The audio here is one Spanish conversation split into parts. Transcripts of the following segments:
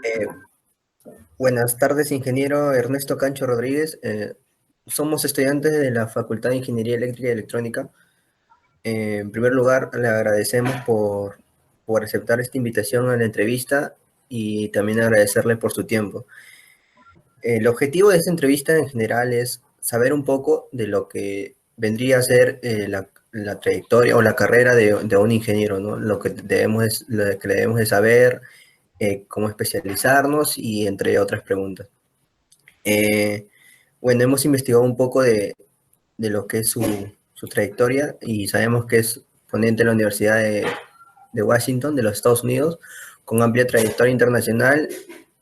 Eh, Buenas tardes, ingeniero Ernesto Cancho Rodríguez. Somos estudiantes de la Facultad de Ingeniería Eléctrica y Electrónica. En primer lugar, le agradecemos por aceptar esta invitación a la entrevista y también agradecerle por su tiempo. El objetivo de esta entrevista en general es saber un poco de lo que vendría a ser la trayectoria o la carrera de un ingeniero, ¿no? Lo que debemos de saber, cómo especializarnos y entre otras preguntas. Eh, bueno, hemos investigado un poco de lo que es su trayectoria y sabemos que es ponente de la Universidad de Washington, de los Estados Unidos, con amplia trayectoria internacional,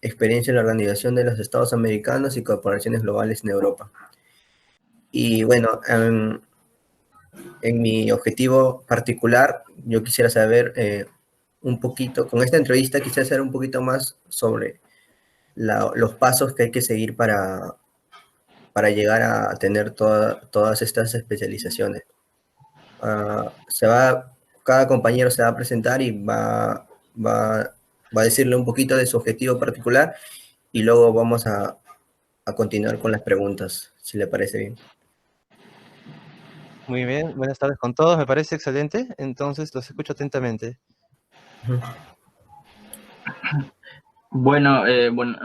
experiencia en la Organización de los Estados Americanos y corporaciones globales en Europa. Y bueno, en mi objetivo particular, yo quisiera saber un poquito, con esta entrevista quisiera saber un poquito más sobre los pasos que hay que seguir para llegar a tener todas estas especializaciones. Cada compañero se va a presentar y va a decirle un poquito de su objetivo particular y luego vamos a continuar con las preguntas, si le parece bien. Muy bien, buenas tardes con todos, me parece excelente, entonces los escucho atentamente. Bueno,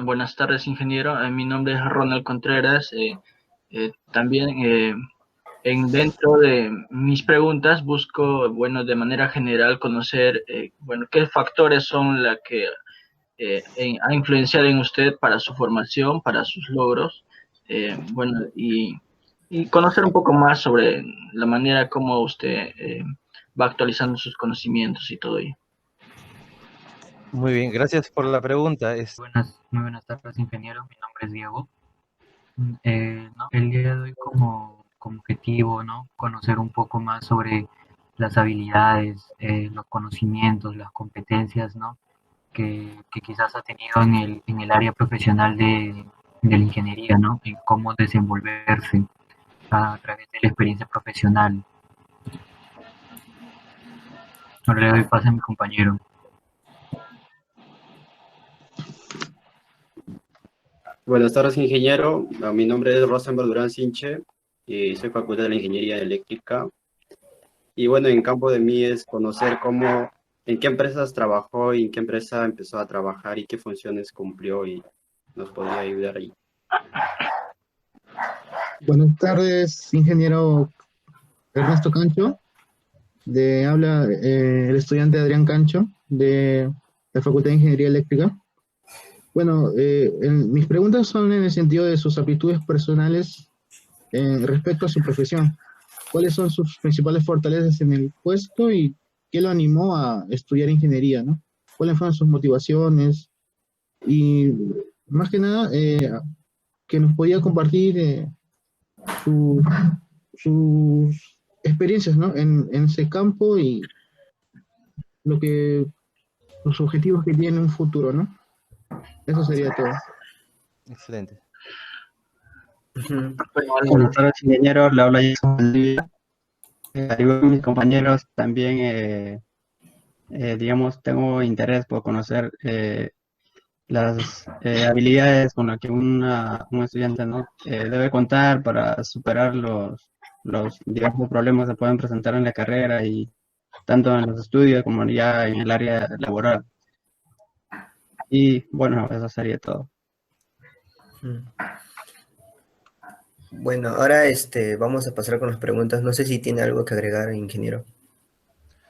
buenas tardes, ingeniero. Mi nombre es Ronald Contreras. También dentro de mis preguntas busco, bueno, de manera general conocer, bueno, qué factores son la que ha influenciado en usted para su formación, para sus logros. Bueno, y conocer un poco más sobre la manera como usted va actualizando sus conocimientos y todo ello. Muy bien, gracias por la pregunta. Muy buenas tardes, ingeniero. Mi nombre es Diego. El día de hoy como objetivo, ¿no? Conocer un poco más sobre las habilidades, los conocimientos, las competencias, ¿no? Que quizás ha tenido en el área profesional de la ingeniería, ¿no? En cómo desenvolverse a través de la experiencia profesional. Ahora le doy paso a mi compañero. Buenas tardes, ingeniero. Mi nombre es Rosenberg Durán Sinche y soy facultad de la Ingeniería Eléctrica. Y bueno, en campo de mí es conocer en qué empresas trabajó y en qué empresa empezó a trabajar y qué funciones cumplió y nos podría ayudar ahí. Buenas tardes, ingeniero Ernesto Cancho. Habla el estudiante Adrián Cancho de la Facultad de Ingeniería Eléctrica. Bueno, mis preguntas son en el sentido de sus aptitudes personales respecto a su profesión. ¿Cuáles son sus principales fortalezas en el puesto y qué lo animó a estudiar ingeniería, ¿no? ¿Cuáles fueron sus motivaciones? Y más que nada, que nos podía compartir sus experiencias, ¿no? En ese campo y los objetivos que tiene en un futuro, ¿no? Eso sería todo. Excelente. Buenas tardes, ingeniero. Le habla Jason Valdivia. Al igual que mis compañeros, también, digamos, tengo interés por conocer las habilidades con las que un estudiante, ¿no? Debe contar para superar los diversos problemas que pueden presentar en la carrera y tanto en los estudios como ya en el área laboral. Y bueno, eso sería todo. Bueno, ahora vamos a pasar con las preguntas. No sé si tiene algo que agregar, ingeniero.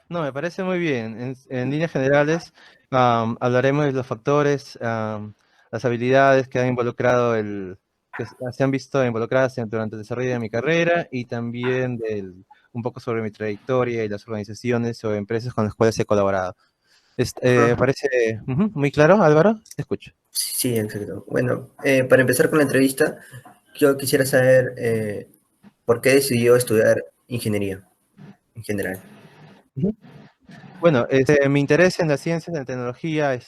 No, me parece muy bien. En líneas generales, hablaremos de los factores, las habilidades que han involucrado que se han visto involucradas durante el desarrollo de mi carrera y también un poco sobre mi trayectoria y las organizaciones o empresas con las cuales he colaborado. ¿Parece muy claro, Álvaro? Te escucho. Sí, exacto. Bueno, para empezar con la entrevista, yo quisiera saber por qué decidió estudiar ingeniería en general. Bueno, mi interés en las ciencias, en la tecnología,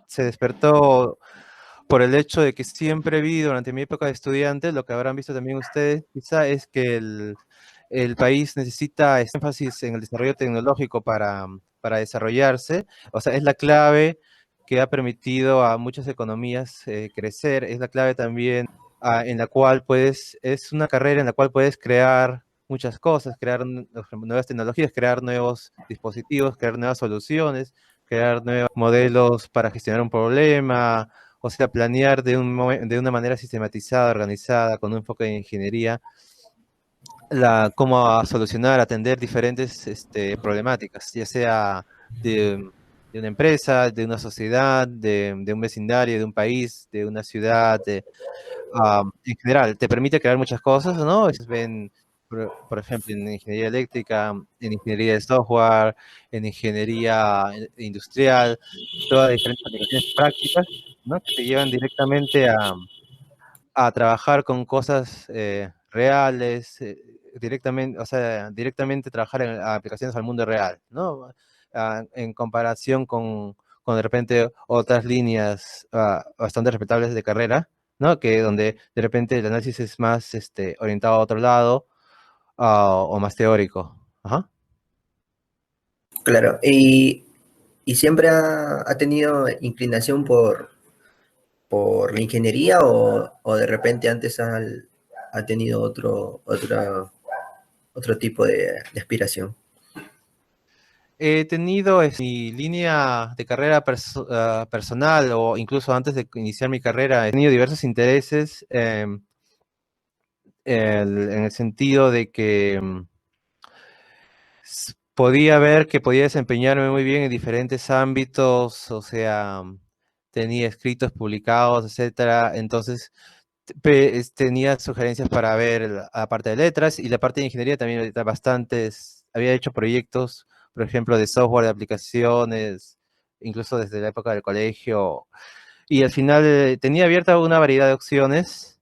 se despertó por el hecho de que siempre vi durante mi época de estudiante, lo que habrán visto también ustedes, quizá es que el país necesita énfasis en el desarrollo tecnológico para desarrollarse, o sea, es la clave que ha permitido a muchas economías crecer. Es la clave también en la cual es una carrera en la cual puedes crear muchas cosas, crear nuevas tecnologías, crear nuevos dispositivos, crear nuevas soluciones, crear nuevos modelos para gestionar un problema, o sea, planear de una manera sistematizada, organizada, con un enfoque de ingeniería, cómo solucionar, atender diferentes problemáticas, ya sea de una empresa, de una sociedad, de un vecindario, de un país, de una ciudad, en general. Te permite crear muchas cosas, ¿no? Ven, por ejemplo, en ingeniería eléctrica, en ingeniería de software, en ingeniería industrial, todas diferentes aplicaciones prácticas, ¿no? Que te llevan directamente a trabajar con cosas reales, directamente, o sea, directamente trabajar en aplicaciones al mundo real, ¿no? En comparación con de repente otras líneas bastante respetables de carrera, ¿no? Que donde de repente el análisis es más orientado a otro lado o más teórico. Ajá. Claro, y siempre ha tenido inclinación por la ingeniería o de repente antes ha tenido otro tipo de aspiración. He tenido mi línea de carrera personal o incluso antes de iniciar mi carrera, he tenido diversos intereses en el sentido de que podía ver que podía desempeñarme muy bien en diferentes ámbitos, o sea, tenía escritos publicados, etcétera. Entonces, tenía sugerencias para ver la parte de letras y la parte de ingeniería también ahorita bastantes. Había hecho proyectos, por ejemplo, de software, de aplicaciones, incluso desde la época del colegio. Y al final tenía abierta una variedad de opciones.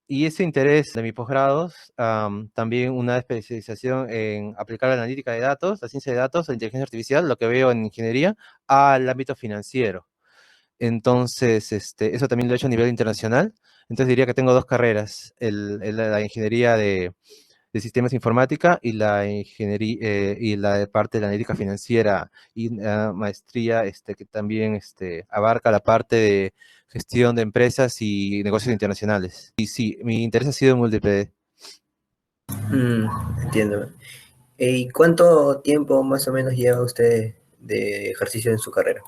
Y ese interés de mis posgrados, también una especialización en aplicar la analítica de datos, la ciencia de datos, la inteligencia artificial, lo que veo en ingeniería, al ámbito financiero. Entonces, eso también lo he hecho a nivel internacional. Entonces diría que tengo dos carreras, la ingeniería de sistemas informática y la ingeniería y la parte de la analítica financiera y maestría que también abarca la parte de gestión de empresas y negocios internacionales. Y sí, mi interés ha sido múltiple. Entiendo. ¿Y cuánto tiempo más o menos lleva usted de ejercicio en su carrera?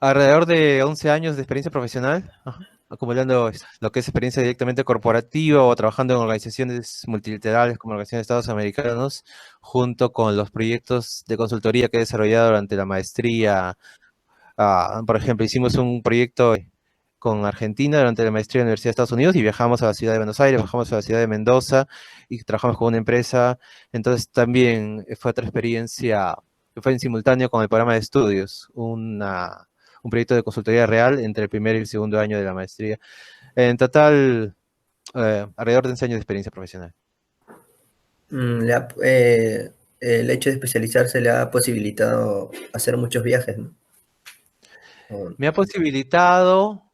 Alrededor de 11 años de experiencia profesional, ajá, acumulando lo que es experiencia directamente corporativa o trabajando en organizaciones multilaterales como la Organización de Estados Americanos, junto con los proyectos de consultoría que he desarrollado durante la maestría. Por ejemplo, hicimos un proyecto con Argentina durante la maestría en la Universidad de Estados Unidos y viajamos a la ciudad de Buenos Aires, viajamos a la ciudad de Mendoza y trabajamos con una empresa. Entonces también fue otra experiencia que fue en simultáneo con el programa de estudios, un proyecto de consultoría real entre el primer y el segundo año de la maestría. En total, alrededor de 11 años de experiencia profesional. El hecho de especializarse le ha posibilitado hacer muchos viajes, ¿no? Me ha posibilitado,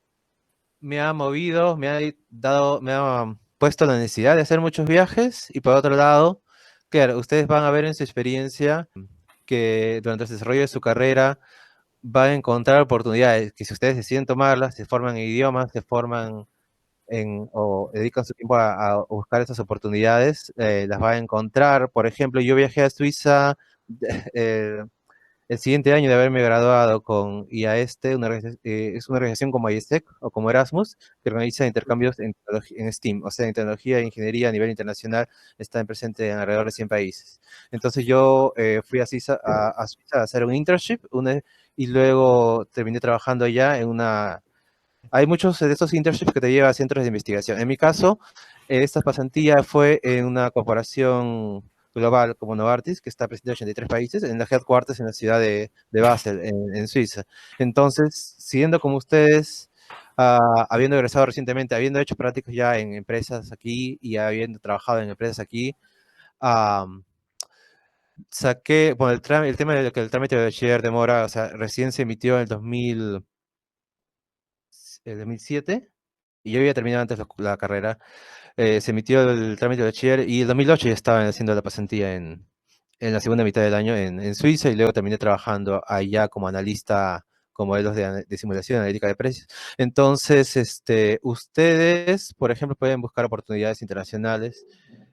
me ha movido, me ha puesto la necesidad de hacer muchos viajes y por otro lado, claro, ustedes van a ver en su experiencia que durante el desarrollo de su carrera van a encontrar oportunidades que si ustedes deciden tomarlas, se forman en idiomas, se forman o dedican su tiempo a buscar esas oportunidades, las van a encontrar. Por ejemplo, yo viajé a Suiza eh, el siguiente año de haberme graduado con IAESTE, es una organización como IESEC o como Erasmus, que organiza intercambios en STEAM, o sea, en tecnología e ingeniería a nivel internacional, están presentes en alrededor de 100 países. Entonces yo fui a Suiza a hacer un internship y luego terminé trabajando allá en una... Hay muchos de estos internships que te llevan a centros de investigación. En mi caso, esta pasantía fue en una corporación global como Novartis, que está presente en 83 países, en la headquarters en la ciudad de Basel, en Suiza. Entonces, siendo como ustedes, habiendo egresado recientemente, habiendo hecho prácticas ya en empresas aquí y habiendo trabajado en empresas aquí, saqué, bueno, el tema de que el trámite de bachiller demora, o sea, recién se emitió en el 2007 y yo había terminado antes la carrera. Se emitió el trámite de bachiller y en el 2008 ya estaba haciendo la pasantía en la segunda mitad del año en Suiza y luego terminé trabajando allá como analista con modelos de simulación analítica de precios. Entonces, ustedes, por ejemplo, pueden buscar oportunidades internacionales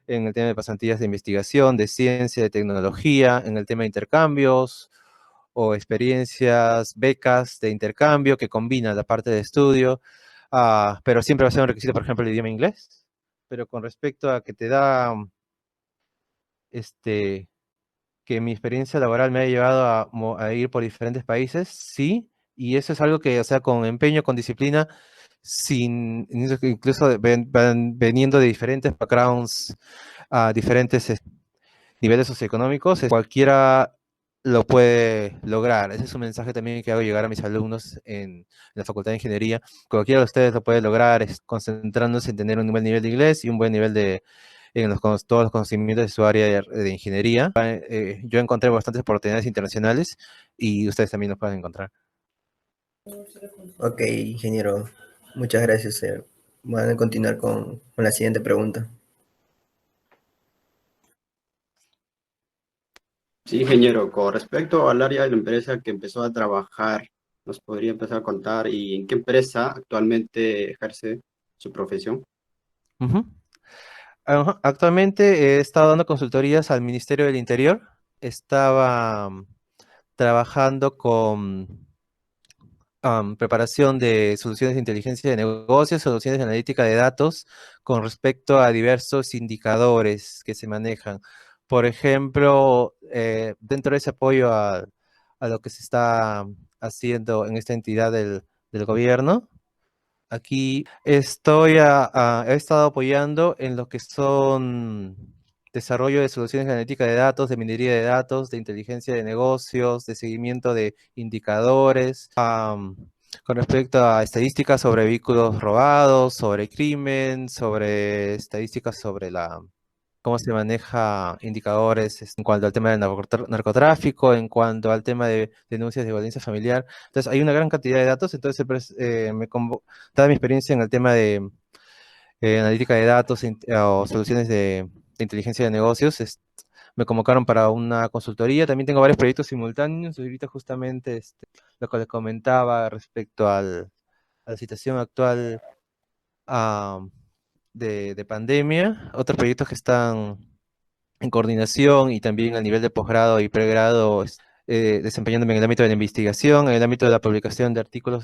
en el tema de pasantías de investigación, de ciencia, de tecnología, en el tema de intercambios o experiencias, becas de intercambio que combinan la parte de estudio, pero siempre va a ser un requisito, por ejemplo, el idioma inglés. Pero con respecto a que te da, que mi experiencia laboral me ha llevado a ir por diferentes países, sí, y eso es algo que, o sea, con empeño, con disciplina, incluso veniendo de diferentes backgrounds, a diferentes niveles socioeconómicos, cualquiera lo puede lograr. Ese es un mensaje también que hago llegar a mis alumnos en la Facultad de Ingeniería. Cualquiera de ustedes lo puede lograr concentrándose en tener un buen nivel de inglés y un buen nivel todos los conocimientos de su área de ingeniería. Yo encontré bastantes oportunidades internacionales y ustedes también los pueden encontrar. Ok, ingeniero, muchas gracias. Van a continuar con la siguiente pregunta. Sí, ingeniero, con respecto al área de la empresa que empezó a trabajar, ¿nos podría empezar a contar y en qué empresa actualmente ejerce su profesión? Ujú. Actualmente he estado dando consultorías al Ministerio del Interior. Estaba trabajando con preparación de soluciones de inteligencia de negocios, soluciones de analítica de datos con respecto a diversos indicadores que se manejan. Por ejemplo, dentro de ese apoyo a lo que se está haciendo en esta entidad del gobierno, aquí he estado apoyando en lo que son desarrollo de soluciones de analítica de datos, de minería de datos, de inteligencia de negocios, de seguimiento de indicadores, con respecto a estadísticas sobre vehículos robados, sobre crimen, sobre estadísticas sobre cómo se maneja indicadores en cuanto al tema del narcotráfico, en cuanto al tema de denuncias de violencia familiar. Entonces, hay una gran cantidad de datos, entonces dada mi experiencia en el tema de analítica de datos o soluciones de inteligencia de negocios, me convocaron para una consultoría. También tengo varios proyectos simultáneos. Ahorita justamente lo que les comentaba respecto a la situación actual de pandemia. Otros proyectos que están en coordinación y también a nivel de posgrado y pregrado, desempeñándome en el ámbito de la investigación, en el ámbito de la publicación de artículos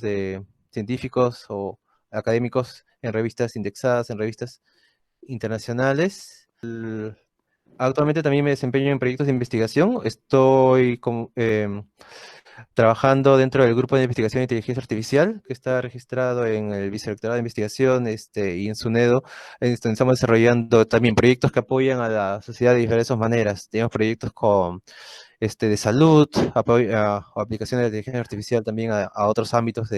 científicos o académicos en revistas indexadas, en revistas internacionales. Actualmente también me desempeño en proyectos de investigación. Estoy trabajando dentro del grupo de investigación de inteligencia artificial, que está registrado en el Vicerrectorado de Investigación y en SUNEDO. Estamos desarrollando también proyectos que apoyan a la sociedad de diversas maneras. Tenemos proyectos de salud, o aplicaciones de inteligencia artificial también a otros ámbitos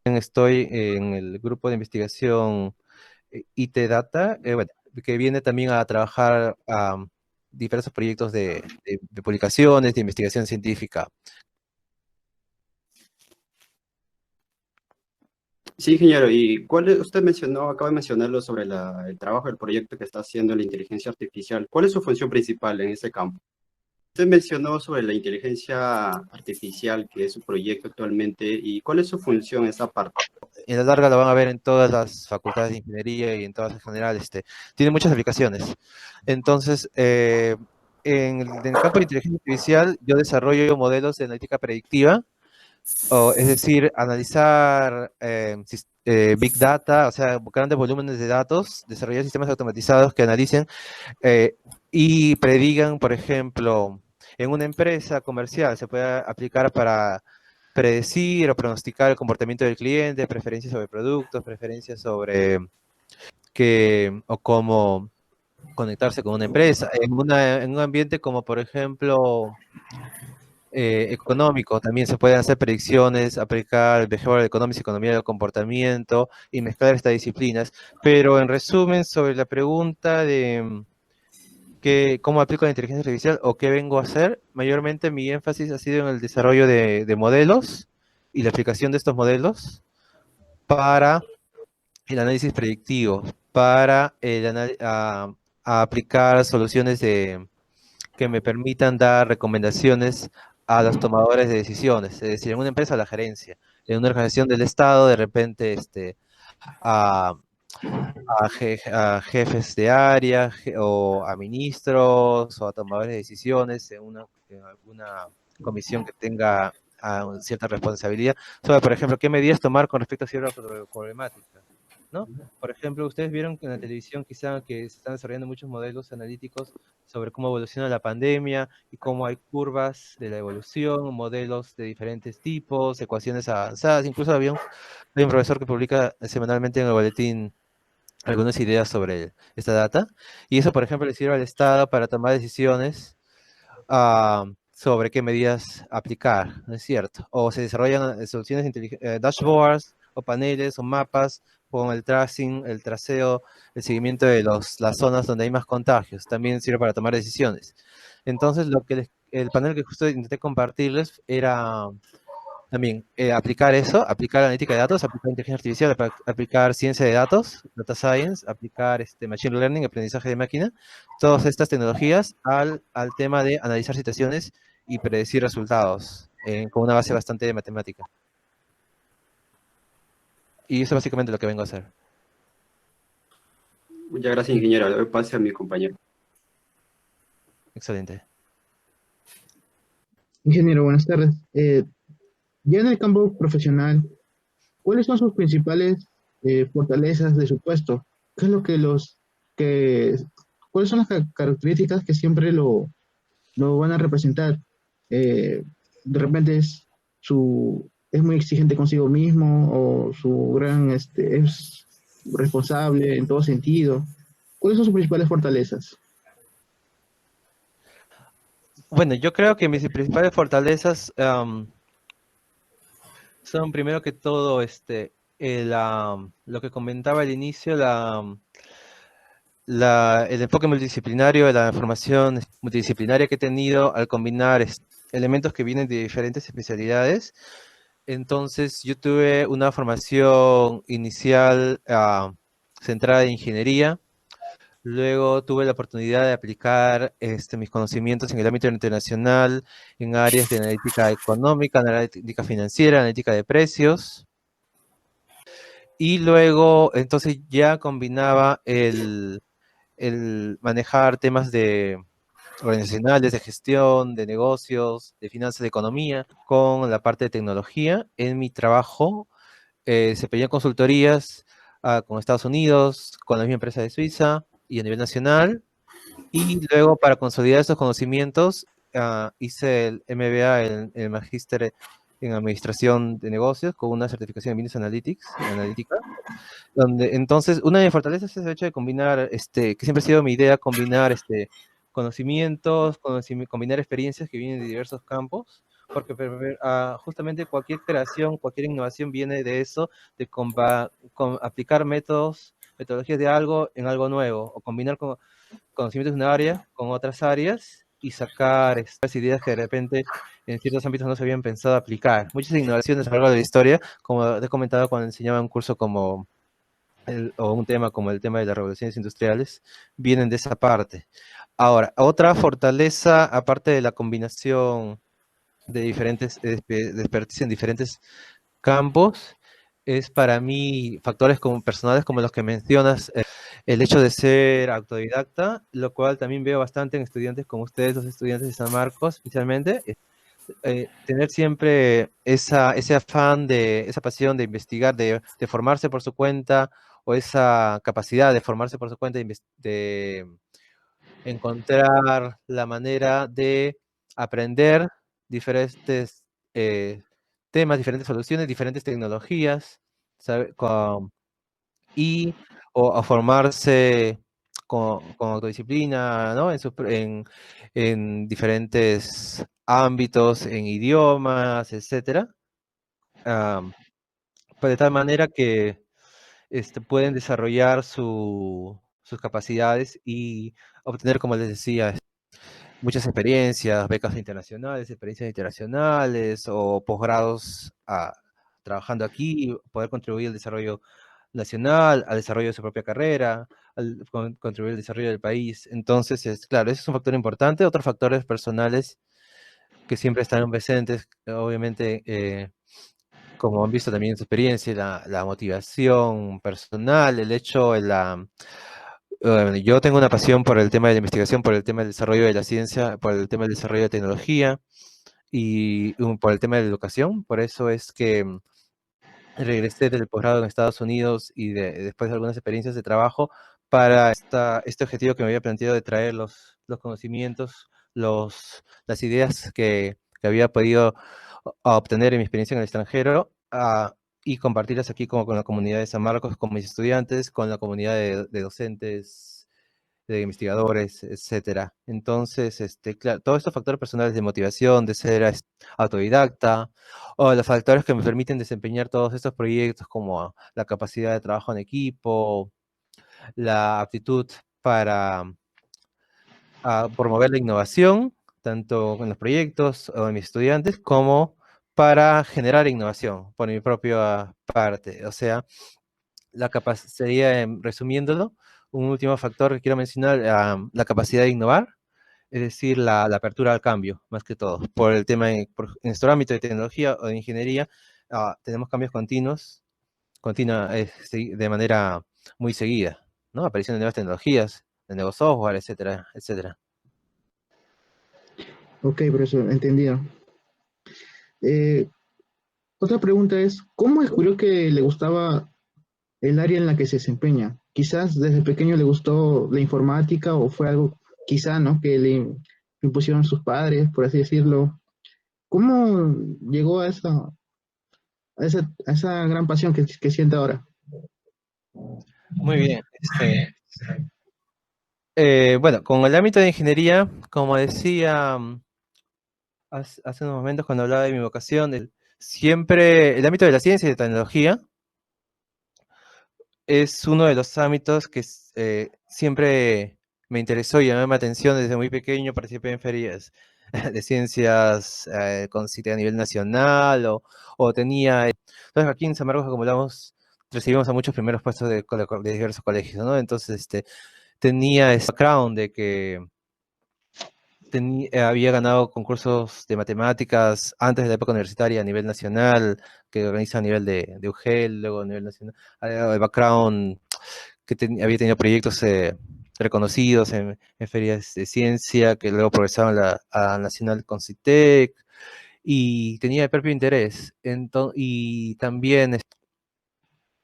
Estoy en el grupo de investigación IT Data, bueno, que viene también a trabajar a diversos proyectos de publicaciones, de investigación científica. Sí, ingeniero, y usted acaba de mencionarlo sobre el trabajo, el proyecto que está haciendo la inteligencia artificial. ¿Cuál es su función principal en ese campo? Usted mencionó sobre la inteligencia artificial, que es su proyecto actualmente, y ¿cuál es su función en esa parte? En la larga lo van a ver en todas las facultades de ingeniería y en todas en general. Tiene muchas aplicaciones. Entonces, en el campo de inteligencia artificial, yo desarrollo modelos de analítica predictiva, es decir, analizar Big Data, o sea, grandes volúmenes de datos, desarrollar sistemas automatizados que analicen y predigan, por ejemplo, en una empresa comercial se puede aplicar para predecir o pronosticar el comportamiento del cliente, preferencias sobre productos, preferencias sobre o cómo conectarse con una empresa. En un ambiente como, por ejemplo, económico, también se pueden hacer predicciones, aplicar behavioral economics, economía del comportamiento y mezclar estas disciplinas. Pero en resumen, sobre la pregunta de cómo aplico la inteligencia artificial o qué vengo a hacer, mayormente mi énfasis ha sido en el desarrollo de modelos y la aplicación de estos modelos para el análisis predictivo, para a aplicar soluciones que me permitan dar recomendaciones a los tomadores de decisiones, es decir, en una empresa a la gerencia, en una organización del Estado, de repente a, a jefes de área o a ministros o a tomadores de decisiones en alguna comisión que tenga cierta responsabilidad sobre, por ejemplo, qué medidas tomar con respecto a cierta problemática, ¿no? Por ejemplo, ustedes vieron que en la televisión quizá que se están desarrollando muchos modelos analíticos sobre cómo evoluciona la pandemia y cómo hay curvas de la evolución, modelos de diferentes tipos, ecuaciones avanzadas. Incluso hay un profesor que publica semanalmente en el boletín algunas ideas sobre esta data, y eso, por ejemplo, le sirve al Estado para tomar decisiones sobre qué medidas aplicar, ¿no es cierto? O se desarrollan soluciones dashboards, o paneles, o mapas, con el tracing, el traceo, el seguimiento de las zonas donde hay más contagios, también sirve para tomar decisiones. Entonces, el panel que justo intenté compartirles era también aplicar eso, aplicar analítica de datos, aplicar inteligencia artificial, aplicar ciencia de datos, data science, aplicar machine learning, aprendizaje de máquina, todas estas tecnologías al tema de analizar situaciones y predecir resultados con una base bastante de matemática. Y eso es básicamente lo que vengo a hacer. Muchas gracias, ingeniero. Le doy pase a mi compañero. Excelente. Ingeniero, buenas tardes. Ya en el campo profesional, ¿cuáles son sus principales fortalezas de su puesto? ¿Qué es lo que cuáles son las características que siempre lo van a representar? De repente es muy exigente consigo mismo o es responsable en todo sentido. ¿Cuáles son sus principales fortalezas? Bueno, yo creo que mis principales fortalezas son primero que todo lo que comentaba al inicio, el enfoque multidisciplinario de la formación multidisciplinaria que he tenido al combinar elementos que vienen de diferentes especialidades. Entonces, yo tuve una formación inicial centrada en ingeniería. Luego tuve la oportunidad de aplicar mis conocimientos en el ámbito internacional, en áreas de analítica económica, analítica financiera, analítica de precios. Y luego, entonces ya combinaba el manejar temas organizacionales, de gestión, de negocios, de finanzas, de economía, con la parte de tecnología. En mi trabajo desempeñé consultorías con Estados Unidos, con la misma empresa de Suiza y a nivel nacional. Y luego, para consolidar esos conocimientos, hice el MBA, el Magíster en Administración de Negocios, con una certificación en Business Analytica, donde entonces una de mis fortalezas es el hecho de combinar, que siempre ha sido mi idea, combinar conocimientos, combinar experiencias que vienen de diversos campos, porque justamente cualquier creación, cualquier innovación viene de eso, de aplicar metodologías de algo en algo nuevo, o combinar conocimientos de una área con otras áreas y sacar estas ideas que de repente en ciertos ámbitos no se habían pensado aplicar. Muchas innovaciones a lo largo de la historia, como he comentado cuando enseñaba un curso o un tema como el tema de las revoluciones industriales, vienen de esa parte. Ahora, otra fortaleza, aparte de la combinación de diferentes expertise en diferentes campos, es para mí factores personales como los que mencionas, el hecho de ser autodidacta, lo cual también veo bastante en estudiantes como ustedes, los estudiantes de San Marcos, especialmente, tener siempre ese afán, esa pasión de investigar, de formarse por su cuenta, o esa capacidad de formarse por su cuenta, de encontrar la manera de aprender diferentes temas, diferentes soluciones, diferentes tecnologías, ¿sabe? O a formarse con autodisciplina, ¿no? En diferentes ámbitos, en idiomas, etcétera, pues de tal manera que pueden desarrollar sus capacidades y obtener, como les decía, muchas experiencias, becas internacionales, experiencias internacionales o posgrados trabajando aquí, poder contribuir al desarrollo nacional, al desarrollo de su propia carrera, contribuir al desarrollo del país. Entonces, claro, ese es un factor importante. Otros factores personales que siempre están presentes, obviamente, como han visto también en su experiencia, la motivación personal, el hecho, yo tengo una pasión por el tema de la investigación, por el tema del desarrollo de la ciencia, por el tema del desarrollo de tecnología y por el tema de la educación. Por eso es que regresé del posgrado en Estados Unidos y después de algunas experiencias de trabajo para este objetivo que me había planteado de traer los conocimientos, las ideas que había podido obtener en mi experiencia en el extranjero y compartirlas aquí como con la comunidad de San Marcos, con mis estudiantes, con la comunidad de docentes, de investigadores, etcétera. Entonces, claro, todos estos factores personales de motivación, de ser autodidacta, o los factores que me permiten desempeñar todos estos proyectos, como la capacidad de trabajo en equipo, la aptitud para promover la innovación, tanto en los proyectos o en mis estudiantes, como para generar innovación por mi propia parte. O sea, sería, resumiéndolo, un último factor que quiero mencionar, la capacidad de innovar, es decir, la apertura al cambio, más que todo. Por el tema, en nuestro ámbito de tecnología o de ingeniería, tenemos cambios de manera muy seguida, ¿no? Aparición de nuevas tecnologías, de nuevos software, etcétera, etcétera. Ok, profesor, entendido. Otra pregunta es, ¿cómo descubrió que le gustaba el área en la que se desempeña? Quizás desde pequeño le gustó la informática o fue algo, quizá, ¿no? Que le impusieron sus padres, por así decirlo. ¿Cómo llegó a esa gran pasión que siente ahora? Muy bien. Bueno, con el ámbito de ingeniería, como decía hace unos momentos cuando hablaba de mi vocación, siempre el ámbito de la ciencia y de tecnología es uno de los ámbitos que siempre me interesó y llamó mi atención desde muy pequeño. Participé en ferias de ciencias con cita a nivel nacional o tenía... Entonces aquí en San Marcos recibimos a muchos primeros puestos de diversos colegios, ¿no? Entonces tenía ese background de que había ganado concursos de matemáticas antes de la época universitaria a nivel nacional, que organiza a nivel de UGEL, luego a nivel nacional. El background que había tenido proyectos reconocidos en ferias de ciencia, que luego progresaron a Nacional Concitec, y tenía el propio interés. Y también,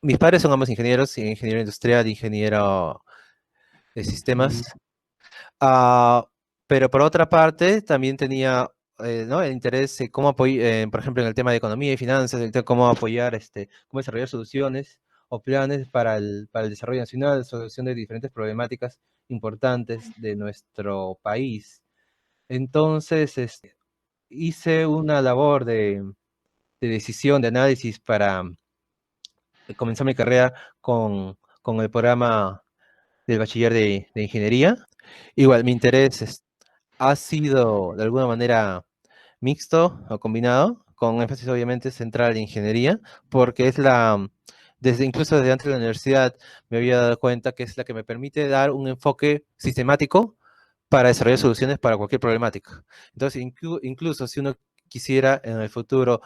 mis padres son ambos ingenieros, ingeniero industrial, ingeniero de sistemas. Pero por otra parte, también tenía ¿no? el interés en cómo apoyar, por ejemplo, en el tema de economía y finanzas, cómo apoyar, cómo desarrollar soluciones o planes para el desarrollo nacional, solución de diferentes problemáticas importantes de nuestro país. Entonces, hice una labor de decisión, de análisis para comenzar mi carrera con el programa del bachiller de ingeniería. Igual, mi interés ha sido de alguna manera mixto o combinado, con énfasis obviamente central en ingeniería, porque incluso desde antes de la universidad me había dado cuenta que es la que me permite dar un enfoque sistemático para desarrollar soluciones para cualquier problemática. Entonces, incluso si uno quisiera en el futuro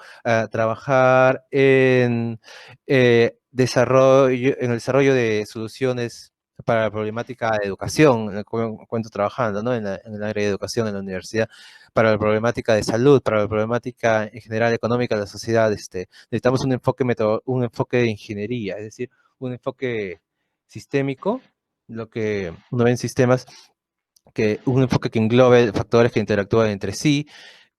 trabajar en el desarrollo de soluciones para la problemática de educación, en el cual cuento trabajando, ¿no? en el área de educación en la universidad, para la problemática de salud, para la problemática en general económica de la sociedad, necesitamos un enfoque de ingeniería, es decir, un enfoque sistémico, lo que uno ve en sistemas, un enfoque que englobe factores que interactúan entre sí,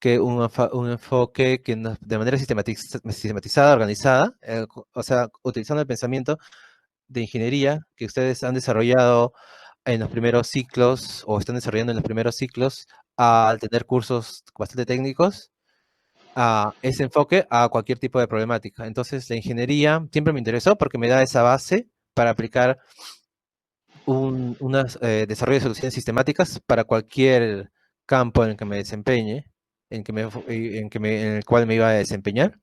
que un enfoque que de manera sistematizada, organizada, o sea, utilizando el pensamiento de ingeniería que ustedes han desarrollado en los primeros ciclos o están desarrollando en los primeros ciclos al tener cursos bastante técnicos, a ese enfoque a cualquier tipo de problemática. Entonces, la ingeniería siempre me interesó porque me da esa base para aplicar un desarrollo de soluciones sistemáticas para cualquier campo en el que me desempeñe, en el cual me iba a desempeñar.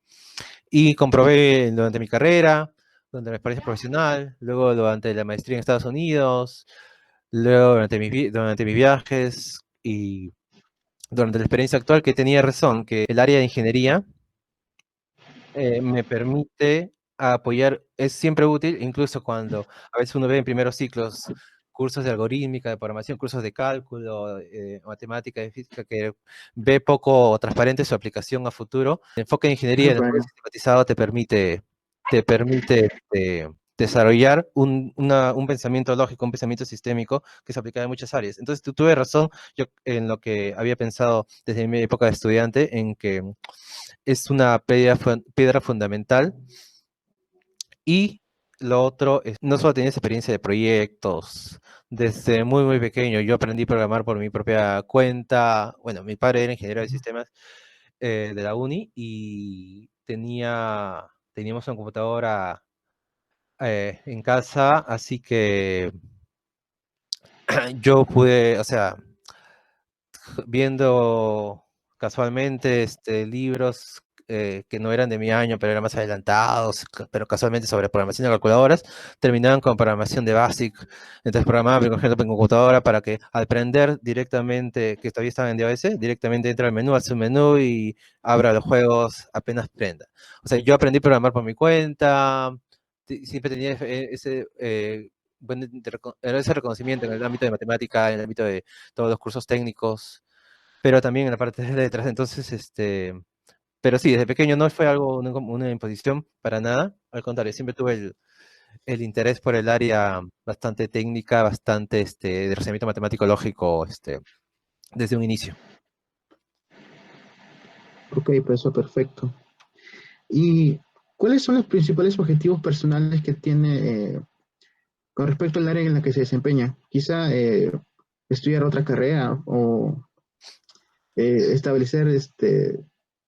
Y comprobé durante mi carrera, durante mi experiencia profesional, luego durante la maestría en Estados Unidos, luego durante mis viajes y durante la experiencia actual, que tenía razón, que el área de ingeniería me permite apoyar, es siempre útil, incluso cuando a veces uno ve en primeros ciclos cursos de algorítmica, de programación, cursos de cálculo, matemática, de física, que ve poco transparente su aplicación a futuro. El enfoque de ingeniería en el Bueno, sistematizado te permite desarrollar un pensamiento lógico, un pensamiento sistémico que se aplica en muchas áreas. Entonces, tú tuve razón yo, en lo que había pensado desde mi época de estudiante, en que es una piedra fundamental. Y lo otro es, no solo tenía experiencia de proyectos, desde muy, muy pequeño. Yo aprendí a programar por mi propia cuenta. Bueno, mi padre era ingeniero de sistemas de la uni y teníamos una computadora en casa, así que yo pude, o sea, viendo casualmente libros que no eran de mi año, pero eran más adelantados, pero casualmente sobre programación de calculadoras, terminaban con programación de BASIC. Entonces programaba, por ejemplo, en computadora para que al prender directamente, que todavía estaba en DOS, directamente entra al menú, hace un menú y abra los juegos apenas prenda. O sea, yo aprendí a programar por mi cuenta, siempre tenía ese reconocimiento en el ámbito de matemática, en el ámbito de todos los cursos técnicos, pero también en la parte de letras. Entonces, pero sí, desde pequeño no fue algo, una imposición para nada. Al contrario, siempre tuve el interés por el área bastante técnica, bastante de razonamiento matemático lógico, desde un inicio. ok, pues eso perfecto. ¿Y cuáles son los principales objetivos personales que tiene con respecto al área en la que se desempeña? Quizá estudiar otra carrera o establecer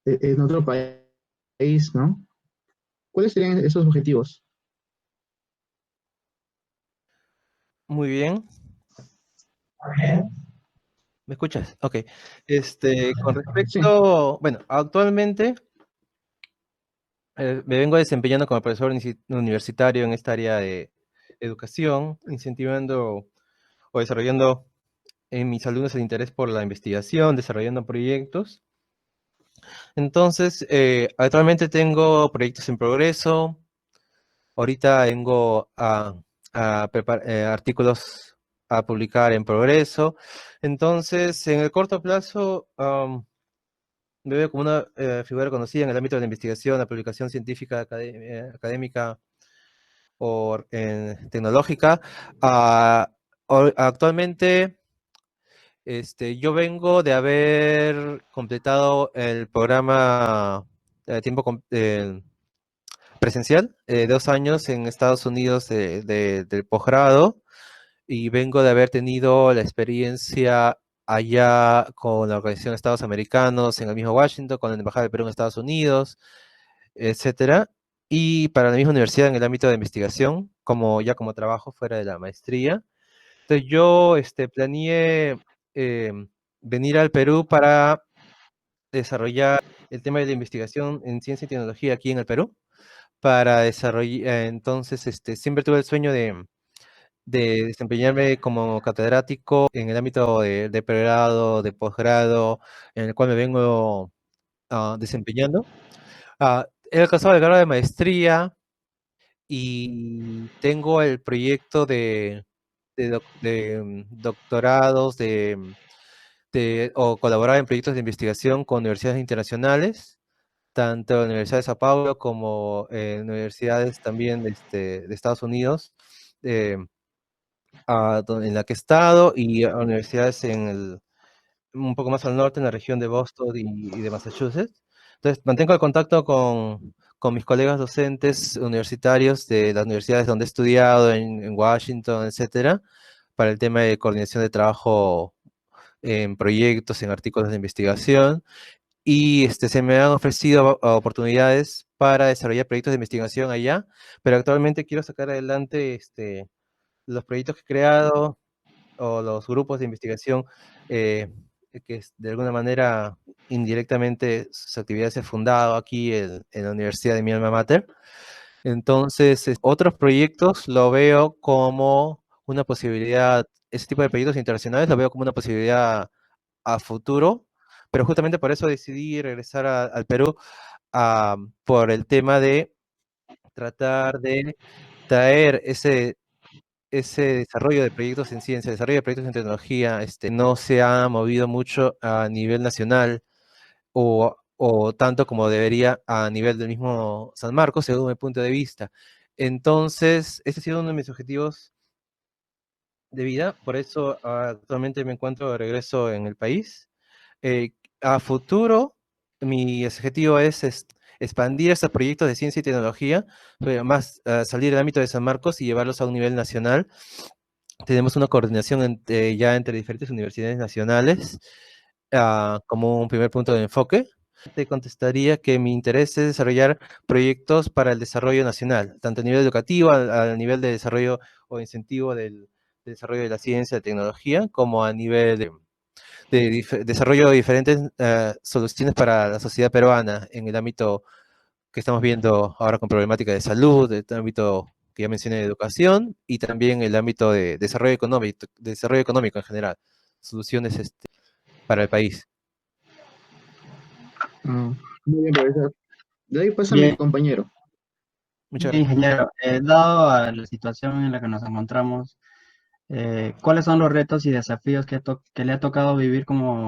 en otro país, ¿no? ¿Cuáles serían esos objetivos? Muy bien. ¿Me escuchas? Ok. Con Sí, respecto, bueno, actualmente me vengo desempeñando como profesor universitario en esta área de educación, incentivando o desarrollando en mis alumnos el interés por la investigación, desarrollando proyectos. Entonces, actualmente tengo proyectos en progreso. Ahorita tengo artículos a publicar en progreso. Entonces, en el corto plazo, me veo como una figura conocida en el ámbito de la investigación, la publicación científica, académica o tecnológica. Ah, Actualmente, yo vengo de haber completado el programa de tiempo presencial, 2 años en Estados Unidos del posgrado, y vengo de haber tenido la experiencia allá con la Organización de Estados Americanos en el mismo Washington, con la Embajada de Perú en Estados Unidos, etcétera. Y para la misma universidad en el ámbito de investigación, como trabajo fuera de la maestría. Entonces yo planeé venir al Perú para desarrollar el tema de la investigación en ciencia y tecnología aquí en el Perú, para desarrollar, entonces siempre tuve el sueño de desempeñarme como catedrático en el ámbito de pregrado, de posgrado, en el cual me vengo desempeñando. He alcanzado el grado de maestría y tengo el proyecto de doctorados, o colaborar en proyectos de investigación con universidades internacionales, tanto en la Universidad de Sao Paulo como en universidades también de Estados Unidos, en la que he estado, y a universidades un poco más al norte, en la región de Boston y de Massachusetts. Entonces, mantengo el contacto con mis colegas docentes universitarios de las universidades donde he estudiado, en Washington, etcétera, para el tema de coordinación de trabajo en proyectos, en artículos de investigación. Y se me han ofrecido oportunidades para desarrollar proyectos de investigación allá, pero actualmente quiero sacar adelante los proyectos que he creado o los grupos de investigación que de alguna manera indirectamente sus actividades se han fundado aquí en la Universidad de mi alma mater. Entonces, otros proyectos lo veo como una posibilidad, ese tipo de proyectos internacionales lo veo como una posibilidad a futuro, pero justamente por eso decidí regresar al Perú, por el tema de tratar de traer ese desarrollo de proyectos en ciencia, desarrollo de proyectos en tecnología, no se ha movido mucho a nivel nacional o tanto como debería a nivel del mismo San Marcos, según mi punto de vista. Entonces, ese ha sido uno de mis objetivos de vida, por eso actualmente me encuentro de regreso en el país. A futuro, mi objetivo es expandir estos proyectos de ciencia y tecnología, pero más salir del ámbito de San Marcos y llevarlos a un nivel nacional. Tenemos una coordinación ya entre diferentes universidades nacionales como un primer punto de enfoque. Te contestaría que mi interés es desarrollar proyectos para el desarrollo nacional, tanto a nivel educativo, a nivel de desarrollo o incentivo del desarrollo de la ciencia, de tecnología, como a nivel de desarrollo de diferentes soluciones para la sociedad peruana en el ámbito que estamos viendo ahora con problemática de salud, el ámbito que ya mencioné de educación y también el ámbito de desarrollo económico en general, soluciones para el país. Muy bien, profesor. De ahí pasa mi Bien, compañero. Muchas bien, gracias. ingeniero. Dado a la situación en la que nos encontramos, ¿cuáles son los retos y desafíos que le ha tocado vivir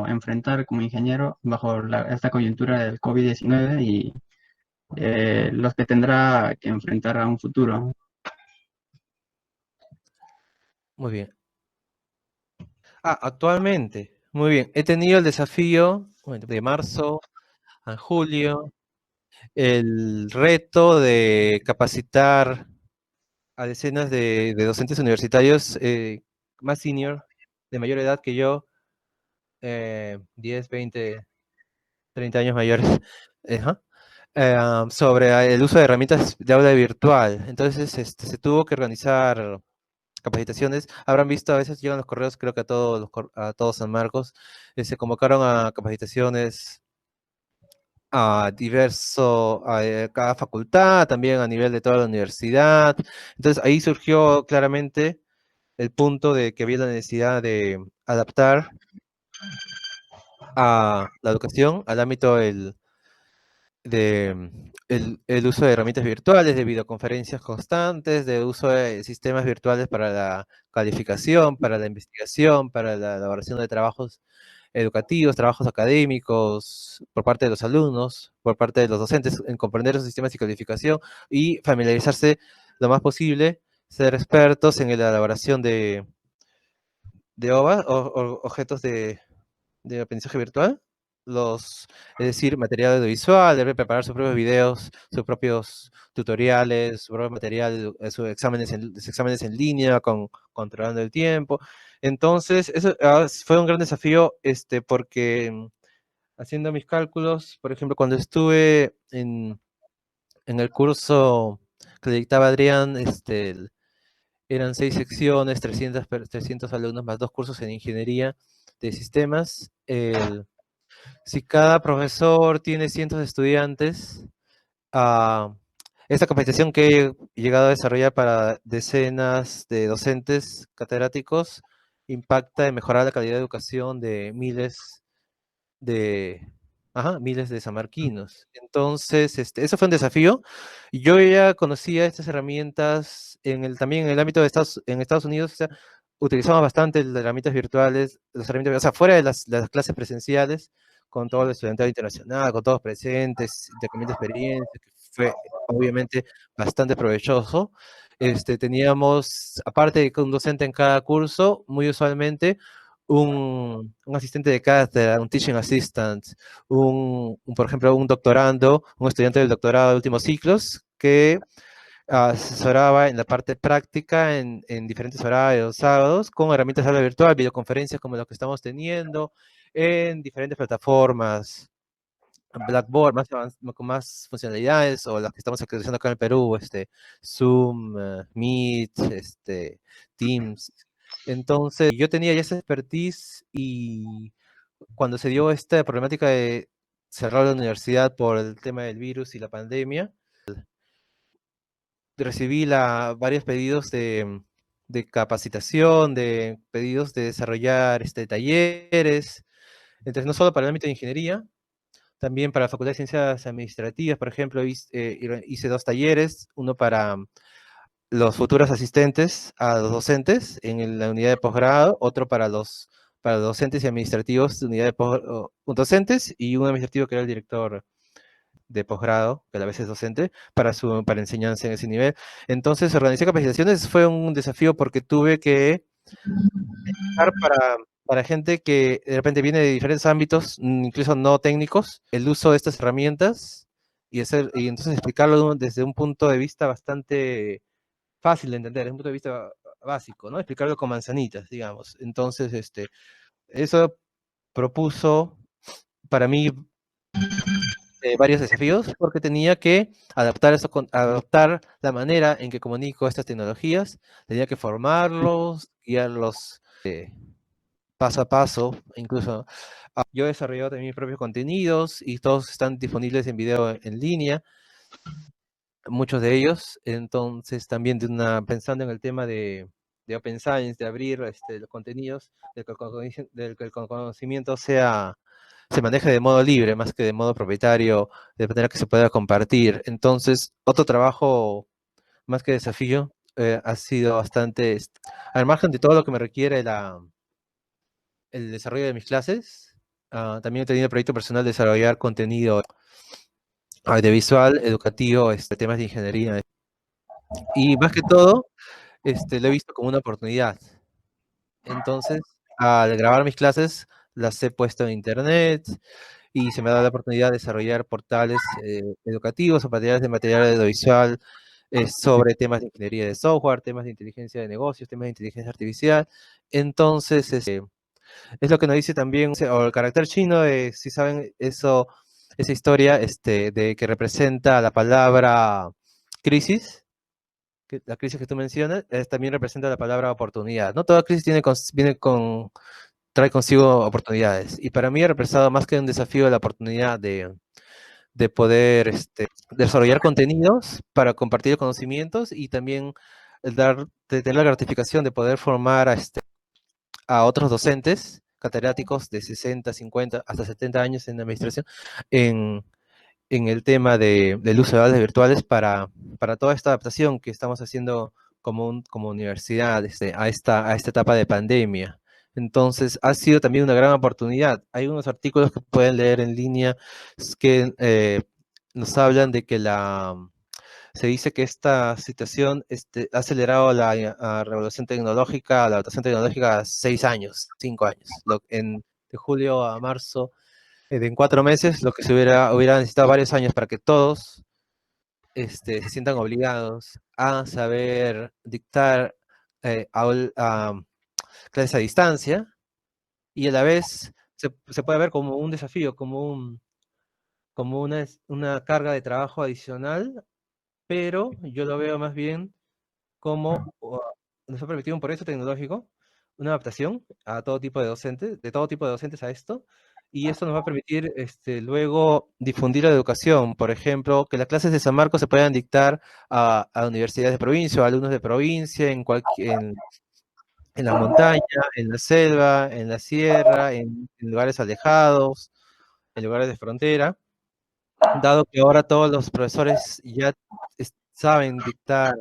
enfrentar como ingeniero bajo esta coyuntura del COVID-19 y los que tendrá que enfrentar a un futuro? Muy bien. Actualmente, muy bien. He tenido el desafío de marzo a julio, el reto de capacitar a decenas de docentes universitarios más senior, de mayor edad que yo, 10, 20, 30 años mayores, ajá, sobre el uso de herramientas de aula virtual. Entonces, se tuvo que organizar capacitaciones. Habrán visto, a veces llegan los correos, creo que a todos, a todos San Marcos, se convocaron a capacitaciones a cada facultad, también a nivel de toda la universidad. Entonces, ahí surgió claramente el punto de que había la necesidad de adaptar a la educación al ámbito el uso de herramientas virtuales, de videoconferencias constantes, de uso de sistemas virtuales para la calificación, para la investigación, para la elaboración de trabajos educativos, trabajos académicos, por parte de los alumnos, por parte de los docentes, en comprender esos sistemas de calificación y familiarizarse lo más posible, ser expertos en la elaboración de OVA, objetos de aprendizaje virtual, es decir, material audiovisual, debe preparar sus propios videos, sus propios tutoriales, su propio material, sus exámenes en línea, controlando el tiempo. Entonces, eso fue un gran desafío, porque haciendo mis cálculos, por ejemplo, cuando estuve en el curso que dictaba Adrián, eran 6 secciones, 300 alumnos, más 2 cursos en ingeniería de sistemas. Si cada profesor tiene cientos de estudiantes, esta capacitación que he llegado a desarrollar para decenas de docentes catedráticos impacta en mejorar la calidad de educación de de, miles de samarquinos. Entonces, eso fue un desafío. Yo ya conocía estas herramientas también en el ámbito en Estados Unidos, o sea, utilizamos bastante las herramientas virtuales, o sea, fuera de las clases presenciales, con todo el estudiantado internacional, con todos presentes, intercambio de experiencias, que fue obviamente bastante provechoso. Teníamos, aparte de un docente en cada curso, muy usualmente un asistente de cátedra, un teaching assistant, por ejemplo, un doctorando, un estudiante del doctorado de últimos ciclos que asesoraba en la parte práctica en diferentes horarios, sábados, con herramientas de aula virtual, videoconferencias como las que estamos teniendo, en diferentes plataformas, Blackboard, con más funcionalidades, o las que estamos actualizando acá en el Perú, Zoom, Meet, Teams. Entonces, yo tenía ya esa expertise y cuando se dio esta problemática de cerrar la universidad por el tema del virus y la pandemia, recibí varios pedidos de capacitación, de pedidos de desarrollar talleres, entonces no solo para el ámbito de ingeniería, también para la Facultad de Ciencias Administrativas, por ejemplo, hice 2 talleres, uno para los futuros asistentes a los docentes en la unidad de posgrado, otro para los docentes y administrativos de unidad de docentes, y un administrativo que era el director de posgrado, que a la vez es docente, para enseñanza en ese nivel. Entonces, organizar capacitaciones fue un desafío porque tuve que explicar para gente que de repente viene de diferentes ámbitos, incluso no técnicos, el uso de estas herramientas y entonces explicarlo desde un punto de vista bastante fácil de entender, desde un punto de vista básico, ¿no? Explicarlo con manzanitas, digamos. Entonces, eso propuso para mí varios desafíos porque tenía que adaptar la manera en que comunico estas tecnologías, tenía que formarlos, guiarlos paso a paso, incluso yo he desarrollado también mis propios contenidos y todos están disponibles en video en línea, muchos de ellos, entonces también pensando en el tema de Open Science, de abrir los contenidos, del que el conocimiento se maneje de modo libre, más que de modo propietario, de manera que se pueda compartir. Entonces, otro trabajo, más que desafío, ha sido bastante, al margen de todo lo que me requiere el desarrollo de mis clases, también he tenido el proyecto personal de desarrollar contenido audiovisual, educativo, temas de ingeniería. Y más que todo, lo he visto como una oportunidad. Entonces, al grabar mis clases, las he puesto en internet y se me ha dado la oportunidad de desarrollar portales educativos o material audiovisual sobre temas de ingeniería de software, temas de inteligencia de negocios, temas de inteligencia artificial. Entonces, es lo que nos dice también, o el carácter chino, si saben eso, esa historia de que representa la palabra crisis, la crisis que tú mencionas, también representa la palabra oportunidad. No toda crisis trae consigo oportunidades. Y para mí ha representado más que un desafío la oportunidad de poder desarrollar contenidos para compartir conocimientos y también de tener la gratificación de poder formar a otros docentes catedráticos de 60, 50, hasta 70 años en administración en el tema del uso de aulas virtuales para toda esta adaptación que estamos haciendo como universidad a esta etapa de pandemia. Entonces, ha sido también una gran oportunidad. Hay unos artículos que pueden leer en línea que nos hablan de que se dice que esta situación ha acelerado la revolución tecnológica, la adaptación tecnológica a 6 años, 5 años. De julio a marzo, en 4 meses, lo que hubiera necesitado varios años para que todos se sientan obligados a saber dictar clases a distancia, y a la vez se puede ver como un desafío, como una carga de trabajo adicional, pero yo lo veo más bien como nos ha permitido un progreso tecnológico, una adaptación a todo tipo de docentes, de todo tipo de docentes a esto, y esto nos va a permitir luego difundir la educación. Por ejemplo, que las clases de San Marcos se puedan dictar a universidades de provincia o alumnos de provincia, en la montaña, en la selva, en la sierra, en lugares alejados, en lugares de frontera, dado que ahora todos los profesores ya saben dictar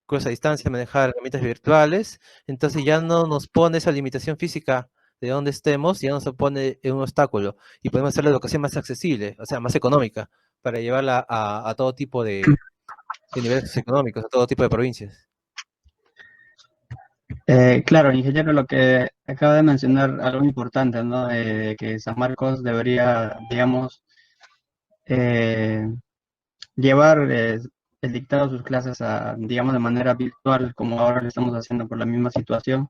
cursos a distancia, manejar herramientas virtuales, entonces ya no nos pone esa limitación física de donde estemos, ya no se pone un obstáculo, y podemos hacer la educación más accesible, o sea, más económica, para llevarla a todo tipo de niveles económicos, a todo tipo de provincias. Claro, ingeniero, lo que acaba de mencionar, algo importante, ¿no? Que San Marcos debería, digamos, eh, llevar el dictado de sus clases digamos, de manera virtual, como ahora lo estamos haciendo por la misma situación.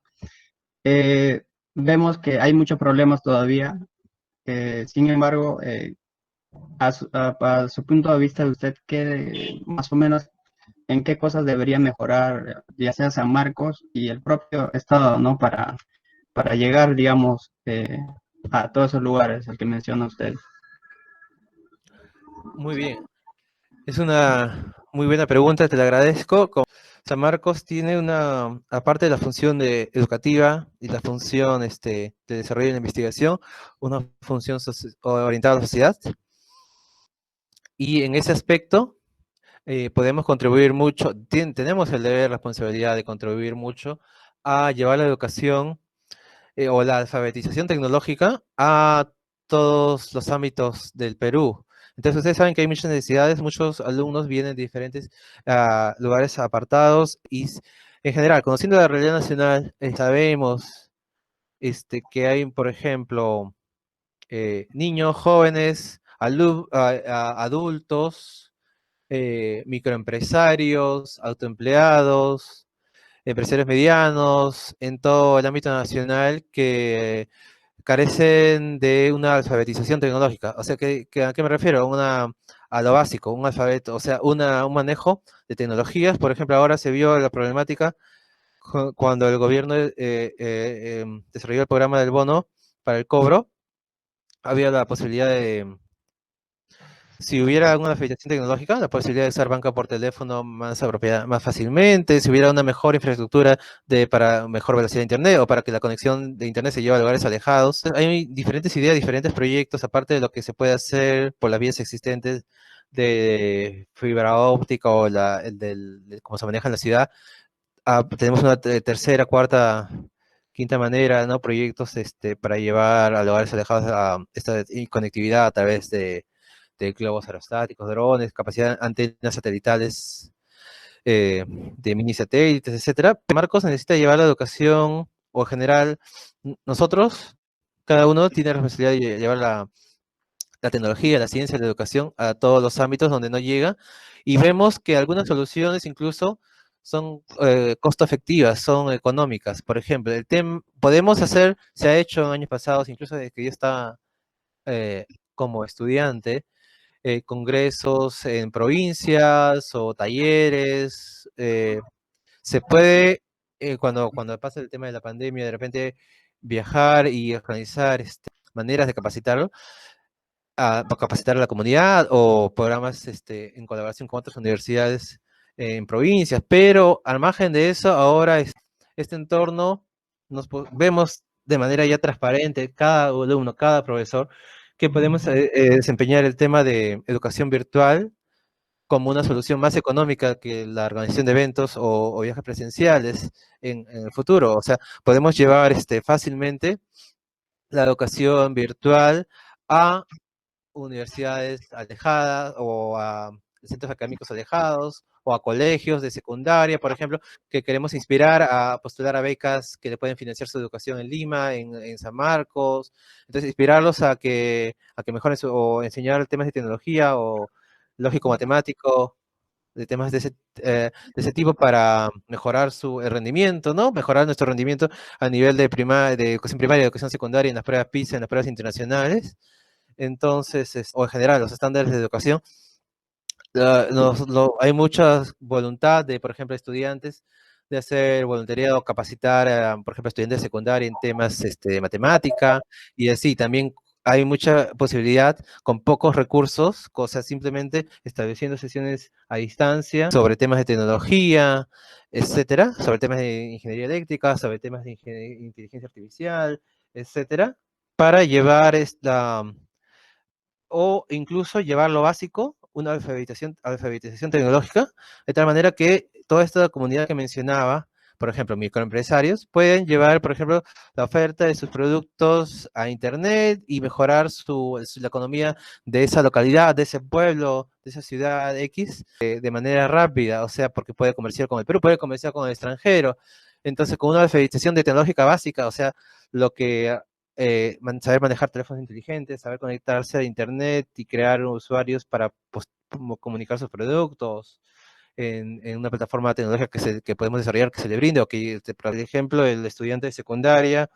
Vemos que hay muchos problemas todavía. Sin embargo, a su punto de vista de usted, ¿qué más o menos en qué cosas debería mejorar, ya sea San Marcos y el propio Estado, ¿no? Para llegar, digamos, a todos esos lugares al que menciona usted? Muy bien. Es una Muy buena pregunta, te la agradezco. San Marcos tiene una, aparte de la función educativa y la función de desarrollo de la investigación, una función orientada a la sociedad. Y en ese aspecto podemos contribuir mucho, tenemos el deber, la responsabilidad de contribuir mucho a llevar la educación o la alfabetización tecnológica a todos los ámbitos del Perú. Entonces, ustedes saben que hay muchas necesidades, muchos alumnos vienen de diferentes lugares apartados y en general, conociendo la realidad nacional, sabemos que hay, por ejemplo, niños, jóvenes, adultos, microempresarios, autoempleados, empresarios medianos, en todo el ámbito nacional que carecen de una alfabetización tecnológica. O sea, ¿a qué me refiero? A lo básico, un alfabeto, o sea, un manejo de tecnologías. Por ejemplo, ahora se vio la problemática cuando el gobierno desarrolló el programa del bono para el cobro. Había la posibilidad de, si hubiera alguna alfabetización tecnológica, la posibilidad de usar banca por teléfono más apropiada, más fácilmente, si hubiera una mejor infraestructura para mejor velocidad de internet o para que la conexión de internet se lleve a lugares alejados. Hay diferentes ideas, diferentes proyectos, aparte de lo que se puede hacer por las vías existentes de fibra óptica o cómo se maneja en la ciudad. Tenemos una tercera, cuarta, quinta manera, ¿no? Proyectos para llevar a lugares alejados a esta conectividad a través de globos aerostáticos, drones, capacidad antenas satelitales, de mini satélites, etcétera. Marcos necesita llevar la educación, o en general, nosotros, cada uno tiene la responsabilidad de llevar la tecnología, la ciencia, la educación a todos los ámbitos donde no llega, y vemos que algunas soluciones incluso son costo efectivas, son económicas. Por ejemplo, podemos hacer, se ha hecho en años pasados, incluso desde que yo estaba como estudiante, congresos en provincias o talleres. Se puede, cuando pasa el tema de la pandemia, de repente viajar y organizar maneras de capacitar para capacitar a la comunidad o programas en colaboración con otras universidades en provincias, pero al margen de eso, ahora este entorno vemos de manera ya transparente, cada alumno, cada profesor, que podemos desempeñar el tema de educación virtual como una solución más económica que la organización de eventos o viajes presenciales en el futuro. O sea, podemos llevar fácilmente la educación virtual a universidades alejadas o a centros académicos alejados o a colegios de secundaria, por ejemplo, que queremos inspirar a postular a becas que le pueden financiar su educación en Lima, en San Marcos. Entonces, inspirarlos a que mejoren o enseñar temas de tecnología o lógico-matemático, de temas de ese tipo para mejorar el rendimiento, ¿no? Mejorar nuestro rendimiento a nivel de educación primaria, de educación secundaria, en las pruebas PISA, en las pruebas internacionales. Entonces, o en general, los estándares de educación, hay mucha voluntad de, por ejemplo, estudiantes de hacer voluntariado, capacitar, por ejemplo, estudiantes de secundaria en temas de matemática, y así también hay mucha posibilidad con pocos recursos, cosas simplemente estableciendo sesiones a distancia sobre temas de tecnología, etcétera, sobre temas de ingeniería eléctrica, sobre temas de inteligencia artificial, etcétera, para llevar o incluso llevar lo básico, una alfabetización tecnológica, de tal manera que toda esta comunidad que mencionaba, por ejemplo, microempresarios, pueden llevar, por ejemplo, la oferta de sus productos a Internet y mejorar la economía de esa localidad, de ese pueblo, de esa ciudad X, de manera rápida, o sea, porque puede comerciar con el Perú, puede comerciar con el extranjero. Entonces, con una alfabetización de tecnológica básica, o sea, lo que saber manejar teléfonos inteligentes, saber conectarse a internet y crear usuarios para comunicar sus productos en una plataforma tecnológica que podemos desarrollar, que se le brinde, o que, por ejemplo, el estudiante de secundaria,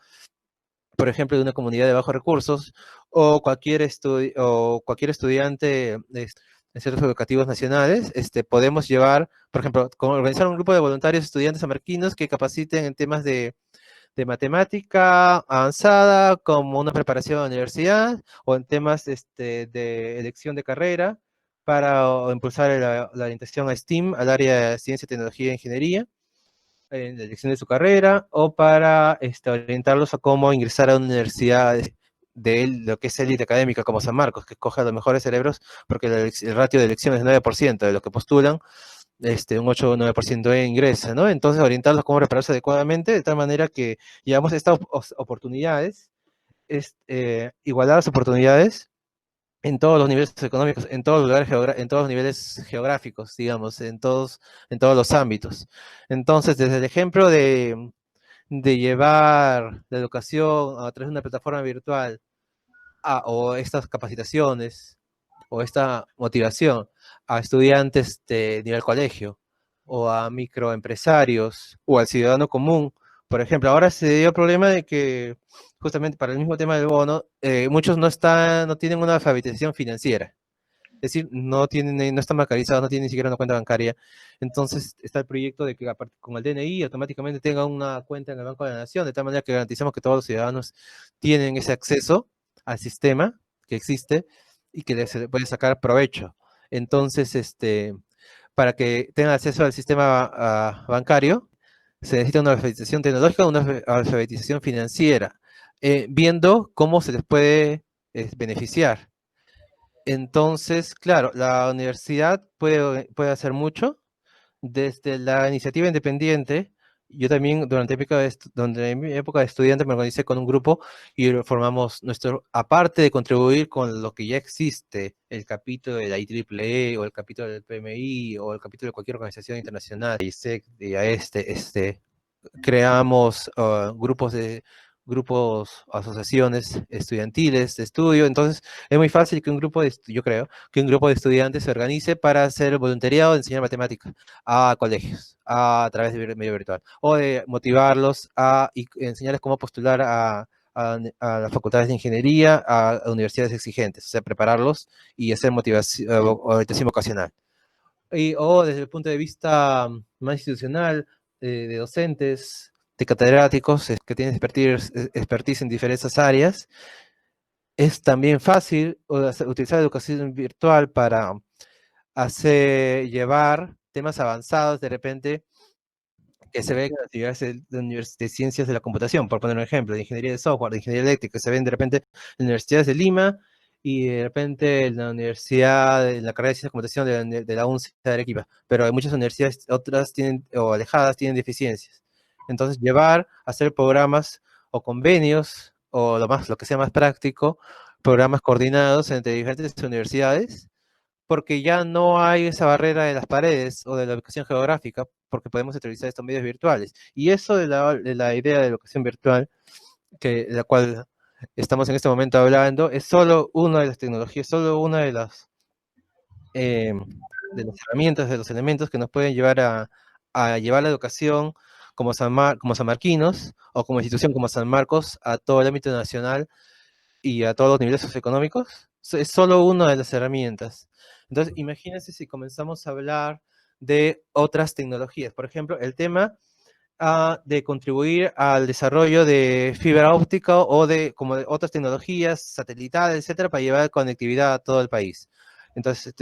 por ejemplo, de una comunidad de bajos recursos, o cualquier estudiante en centros educativos nacionales, podemos llevar, por ejemplo, organizar un grupo de voluntarios estudiantes amarquinos que capaciten en temas de matemática avanzada, como una preparación a la universidad, o en temas de elección de carrera, para impulsar la orientación a STEAM, al área de ciencia, tecnología e ingeniería, en la elección de su carrera, o para orientarlos a cómo ingresar a una universidad de lo que es élite académica como San Marcos, que escoge a los mejores cerebros, porque el ratio de elección es 9% de los que postulan, un 8 o 9% ingresa, ¿no? Entonces, orientarlos a cómo prepararse adecuadamente, de tal manera que llevamos estas oportunidades, igualar las oportunidades en todos los niveles económicos, en todos los lugares en todos los niveles geográficos, digamos, en todos los ámbitos. Entonces, desde el ejemplo de llevar la educación a través de una plataforma virtual o estas capacitaciones o esta motivación a estudiantes de nivel colegio o a microempresarios o al ciudadano común. Por ejemplo, ahora se dio el problema de que justamente para el mismo tema del bono, muchos no tienen una alfabetización financiera. Es decir, no están bancarizados, no tienen ni siquiera una cuenta bancaria. Entonces está el proyecto de que con el DNI automáticamente tengan una cuenta en el Banco de la Nación, de tal manera que garantizamos que todos los ciudadanos tienen ese acceso al sistema que existe y que se puede sacar provecho. Entonces, para que tengan acceso al sistema bancario, se necesita una alfabetización tecnológica, una alfabetización financiera, viendo cómo se les puede beneficiar. Entonces, claro, la universidad puede hacer mucho desde la iniciativa independiente. Yo también durante mi época de estudiante me organicé con un grupo y formamos aparte de contribuir con lo que ya existe, el capítulo de la IEEE o el capítulo del PMI o el capítulo de cualquier organización internacional, ISEC, creamos asociaciones estudiantiles de estudio. Entonces es muy fácil que yo creo, que un grupo de estudiantes se organice para hacer voluntariado de enseñar matemáticas a colegios a través de medio virtual, o de motivarlos y enseñarles cómo postular a las facultades de ingeniería, a universidades exigentes, o sea, prepararlos y hacer orientación vocacional. O desde el punto de vista más institucional, de docentes, de catedráticos que tienen expertise en diversas áreas, es también fácil utilizar la educación virtual para llevar temas avanzados de repente que se ven en las actividades de ciencias de la computación, por poner un ejemplo, de ingeniería de software, de ingeniería eléctrica, que se ven de repente en universidades de Lima y de repente en la universidad, en la carrera de ciencias de computación de la UNCE de Arequipa, pero hay muchas universidades, otras o alejadas, tienen deficiencias. Entonces, hacer programas o convenios, o lo que sea más práctico, programas coordinados entre diferentes universidades, porque ya no hay esa barrera de las paredes o de la ubicación geográfica, porque podemos utilizar estos medios virtuales. Y eso de la idea de educación virtual, de la cual estamos en este momento hablando, es solo una de las tecnologías, solo una de las herramientas, de los elementos que nos pueden llevar a llevar la educación como sanmarquinos o como institución como San Marcos a todo el ámbito nacional y a todos los niveles socioeconómicos. Es solo una de las herramientas. Entonces, imagínense si comenzamos a hablar de otras tecnologías. Por ejemplo, el tema de contribuir al desarrollo de fibra óptica o de otras tecnologías satelitales, etcétera, para llevar conectividad a todo el país. Entonces,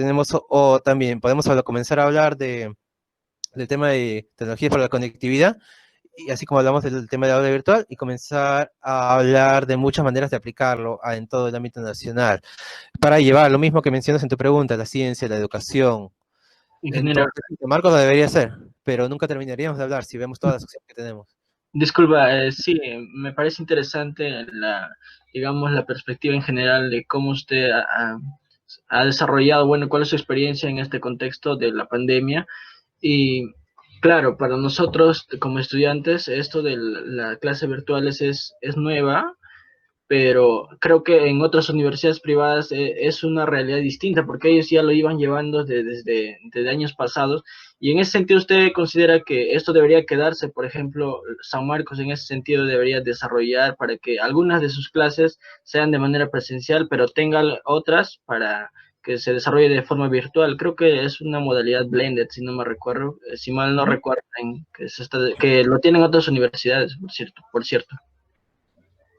también podemos comenzar a hablar del tema de tecnologías para la conectividad, y así como hablamos del tema de aula virtual, y comenzar a hablar de muchas maneras de aplicarlo en todo el ámbito nacional, para llevar lo mismo que mencionas en tu pregunta, la ciencia, la educación. Ingeniero, Entonces, Marcos lo debería hacer, pero nunca terminaríamos de hablar si vemos todas las opciones que tenemos. disculpa, sí, me parece interesante digamos, la perspectiva en general de cómo usted ha desarrollado, bueno, cuál es su experiencia en este contexto de la pandemia. Y claro, para nosotros como estudiantes, esto de la clase virtual es nueva, pero creo que en otras universidades privadas es una realidad distinta, porque ellos ya lo iban llevando desde años pasados. Y en ese sentido, ¿usted considera que esto debería quedarse? Por ejemplo, San Marcos en ese sentido debería desarrollar para que algunas de sus clases sean de manera presencial, pero tengan otras para que se desarrolle de forma virtual. Creo que es una modalidad blended, si no me recuerdo, si mal no recuerdo, que lo tienen otras universidades, por cierto.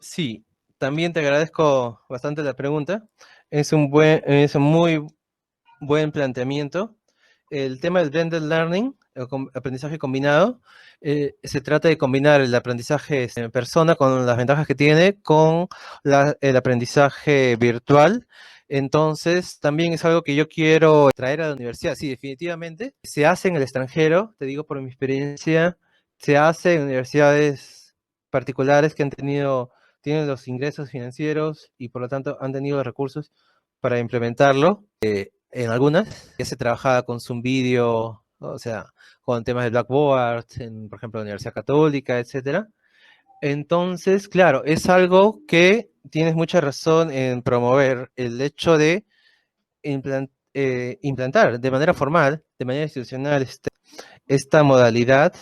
Sí, también te agradezco bastante la pregunta. Es un muy buen planteamiento. El tema del blended learning, aprendizaje combinado, se trata de combinar el aprendizaje en persona con las ventajas que tiene con el aprendizaje virtual. Entonces, también es algo que yo quiero traer a la universidad. Sí, definitivamente. Se hace en el extranjero, te digo por mi experiencia, se hace en universidades particulares que tienen los ingresos financieros y por lo tanto han tenido los recursos para implementarlo. En algunas ya se trabajaba con Zoom Video, o sea, con temas de Blackboard, por ejemplo, la Universidad Católica, etcétera. Entonces, claro, es algo que tienes mucha razón en promover, el hecho de implantar de manera formal, de manera institucional, esta modalidad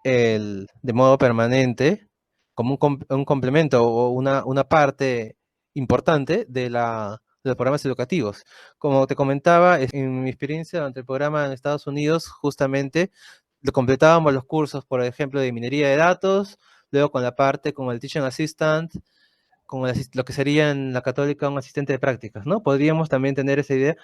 de modo permanente, como un complemento o una parte importante de los programas educativos. Como te comentaba, en mi experiencia durante el programa en Estados Unidos, justamente completábamos los cursos, por ejemplo, de minería de datos, luego con el Teaching Assistant, lo que sería en la Católica un asistente de prácticas, ¿no? Podríamos también tener esa idea,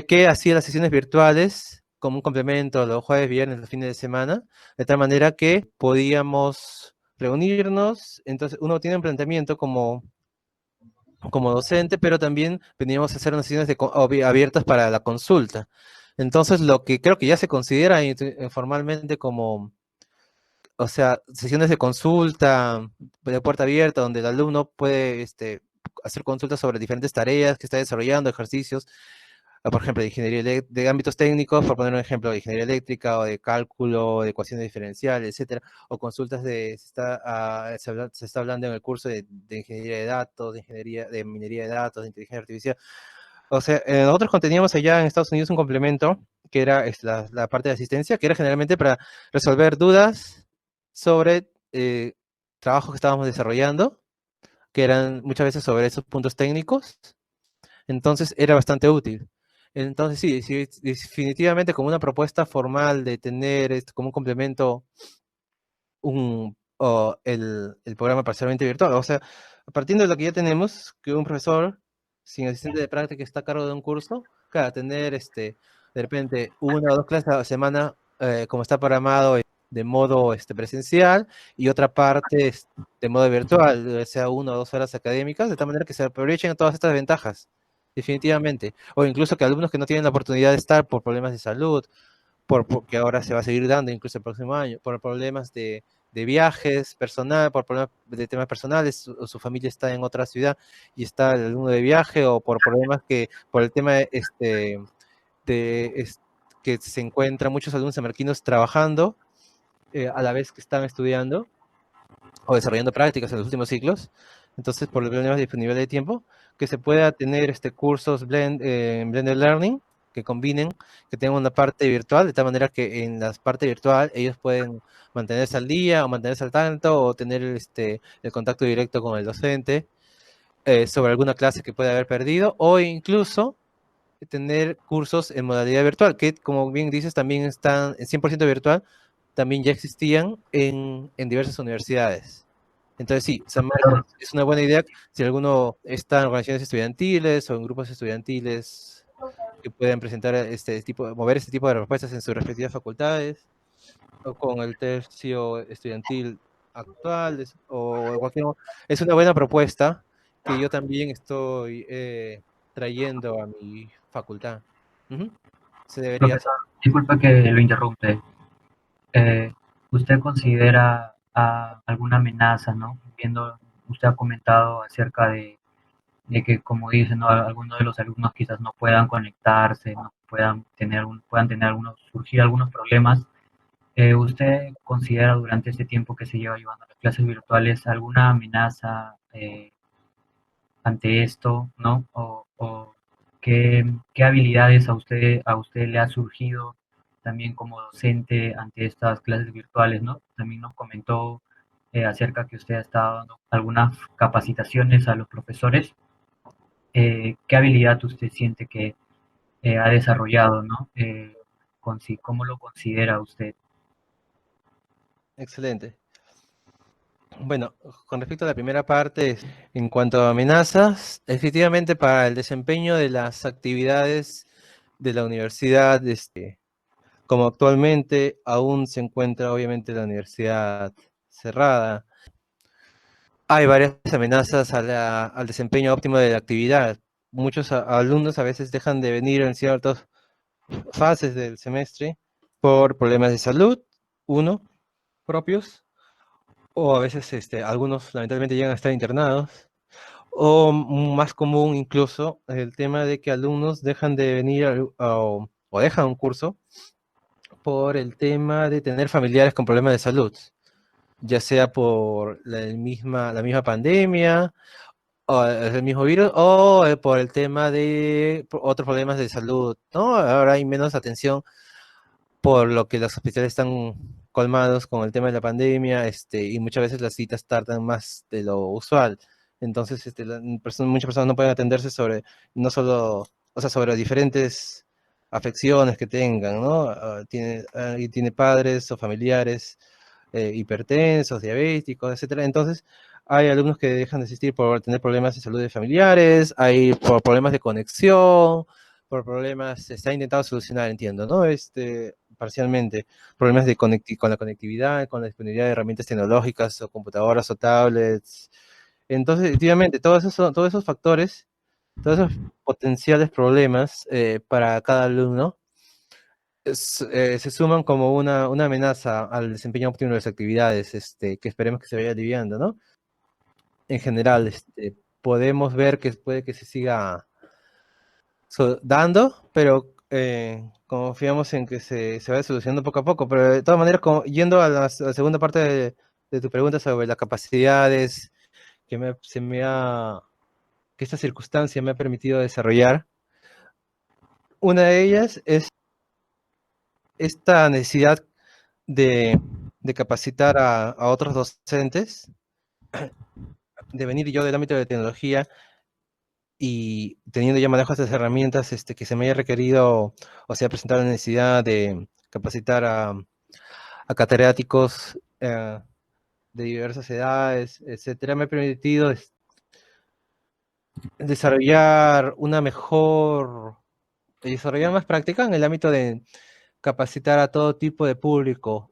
que hacía las sesiones virtuales como un complemento los jueves, viernes, los fines de semana, de tal manera que podíamos reunirnos. Entonces uno tiene un planteamiento como docente, pero también veníamos a hacer unas sesiones abiertas para la consulta. Entonces lo que creo que ya se considera formalmente como, o sea, sesiones de consulta de puerta abierta, donde el alumno puede hacer consultas sobre diferentes tareas que está desarrollando, ejercicios, por ejemplo, de ingeniería de ámbitos técnicos, por poner un ejemplo, de ingeniería eléctrica o de cálculo, de ecuaciones diferenciales, etcétera, o consultas se está hablando en el curso de ingeniería de datos, de minería de datos, de inteligencia artificial. O sea, nosotros conteníamos allá en Estados Unidos un complemento que era la parte de asistencia, que era generalmente para resolver dudas sobre trabajos que estábamos desarrollando, que eran muchas veces sobre esos puntos técnicos. Entonces era bastante útil. Entonces sí, definitivamente como una propuesta formal de tener como un complemento el programa parcialmente virtual. O sea, partiendo de lo que ya tenemos, que un profesor sin asistente de práctica está a cargo de un curso, claro, tener de repente 1 o 2 clases a la semana, como está programado de modo presencial, y otra parte de modo virtual, sea 1 o 2 horas académicas, de tal manera que se aprovechen todas estas ventajas, definitivamente. O incluso que alumnos que no tienen la oportunidad de estar por problemas de salud, porque ahora se va a seguir dando incluso el próximo año, por problemas de viajes personal, por problemas de temas personales, su familia está en otra ciudad y está el alumno de viaje, o por problemas por el tema que se encuentran muchos alumnos amerquinos trabajando a la vez que están estudiando o desarrollando prácticas en los últimos ciclos. Entonces, por los problemas de disponibilidad de tiempo, que se pueda tener cursos blended learning, que combinen, que tengan una parte virtual, de tal manera que en la parte virtual ellos pueden mantenerse al día o mantenerse al tanto o tener el contacto directo con el docente sobre alguna clase que pueda haber perdido, o incluso tener cursos en modalidad virtual, que como bien dices también están en 100% virtual, también ya existían en diversas universidades. Entonces sí, San Marcos es una buena idea si alguno está en organizaciones estudiantiles o en grupos estudiantiles que puedan presentar mover este tipo de respuestas en sus respectivas facultades, o con el tercio estudiantil actual, o cualquier. Es una buena propuesta que yo también estoy trayendo a mi facultad. Se debería hacer. Profesor, disculpa que lo interrumpe. ¿Usted considera alguna amenaza, ¿no? Usted ha comentado acerca de que, como dicen, ¿no? Algunos de los alumnos quizás no puedan conectarse, no puedan tener surgir algunos problemas. ¿Usted considera durante este tiempo que se lleva llevando las clases virtuales alguna amenaza ante esto, ¿no? O qué habilidades a usted le ha surgido también como docente ante estas clases virtuales, ¿no? También nos comentó acerca que usted ha estado dando algunas capacitaciones a los profesores. ¿Qué habilidad usted siente que ha desarrollado, ¿no? ¿Cómo lo considera usted? Excelente. Bueno, con respecto a la primera parte, en cuanto a amenazas, efectivamente para el desempeño de las actividades de la universidad, como actualmente aún se encuentra obviamente la universidad cerrada, hay varias amenazas al desempeño óptimo de la actividad. Muchos alumnos a veces dejan de venir en ciertas fases del semestre por problemas de salud, propios, o a veces algunos lamentablemente llegan a estar internados, o más común incluso el tema de que alumnos dejan de venir o dejan un curso por el tema de tener familiares con problemas de salud, ya sea por la misma pandemia, o el mismo virus, o por el tema de otros problemas de salud, ¿no? Ahora hay menos atención por lo que los hospitales están colmados con el tema de la pandemia, y muchas veces las citas tardan más de lo usual. Entonces, muchas personas no pueden atenderse sobre, no solo, o sea, sobre diferentes afecciones que tengan, ¿no? Tiene padres o familiares hipertensos, diabéticos, etcétera. Entonces, hay alumnos que dejan de asistir por tener problemas de salud de familiares, hay por problemas de conexión, por problemas, se ha intentado solucionar, entiendo, ¿no? Parcialmente, problemas con la conectividad, con la disponibilidad de herramientas tecnológicas, o computadoras o tablets. Entonces, efectivamente, todos esos factores, todos esos potenciales problemas para cada alumno, se suman como una amenaza al desempeño óptimo de las actividades, que esperemos que se vaya aliviando, ¿no? En general, podemos ver que puede que se siga dando, pero confiamos en que se vaya solucionando poco a poco. Pero de todas maneras, yendo a la segunda parte de tu pregunta sobre las capacidades que esta circunstancia me ha permitido desarrollar, una de ellas es esta necesidad de capacitar a otros docentes, de venir yo del ámbito de tecnología y teniendo ya manejo de estas herramientas, que se me haya requerido o se ha presentado la necesidad de capacitar a catedráticos de diversas edades, etcétera, me ha permitido desarrollar más práctica en el ámbito de capacitar a todo tipo de público.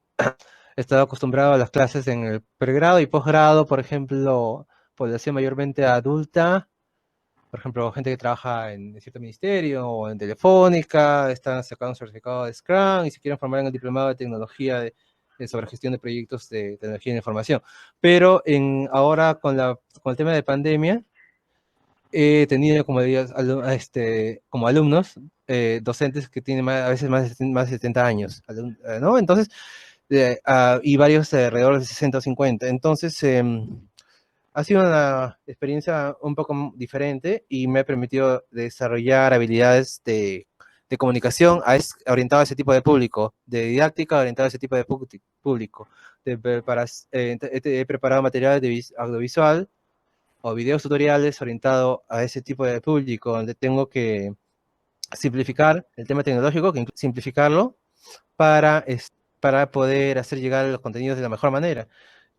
He estado acostumbrado a las clases en el pregrado y posgrado, por ejemplo, población mayormente adulta, por ejemplo, gente que trabaja en cierto ministerio o en Telefónica, están sacando un certificado de Scrum y se quieren formar en el diplomado de tecnología sobre gestión de proyectos de tecnología de información. Pero ahora con el tema de pandemia, he tenido como alumnos, docentes que tienen a veces más de 70 años, ¿no? Entonces, y varios alrededor de 60 o 50. Entonces, ha sido una experiencia un poco diferente y me ha permitido desarrollar habilidades de comunicación orientada a ese tipo de público, de didáctica orientada a ese tipo de público. He preparado materiales de audiovisual o videos tutoriales orientados a ese tipo de público, donde tengo que simplificar el tema tecnológico, simplificarlo para poder hacer llegar los contenidos de la mejor manera.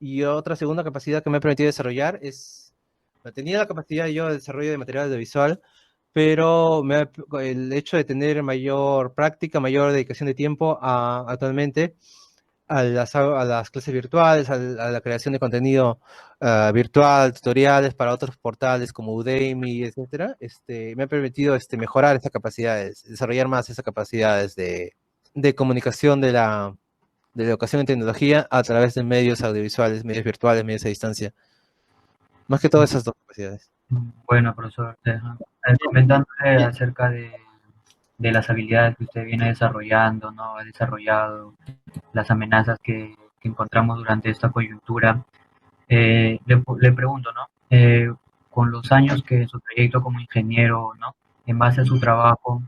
Y otra segunda capacidad que me ha permitido desarrollar tenía la capacidad yo de desarrollo de material audiovisual, pero el hecho de tener mayor práctica, mayor dedicación de tiempo actualmente a las clases virtuales, a la creación de contenido virtual, tutoriales para otros portales como Udemy, etcétera, me ha permitido mejorar esas capacidades, desarrollar más esas capacidades de comunicación de la educación en tecnología a través de medios audiovisuales, medios virtuales, medios a distancia. Más que todas esas dos capacidades. Bueno, profesor, comentándole acerca de las habilidades que usted viene desarrollando, ¿no? Ha desarrollado, las amenazas que encontramos durante esta coyuntura. Le pregunto, ¿no? Con los años que en su trayecto como ingeniero, ¿no? En base a su trabajo,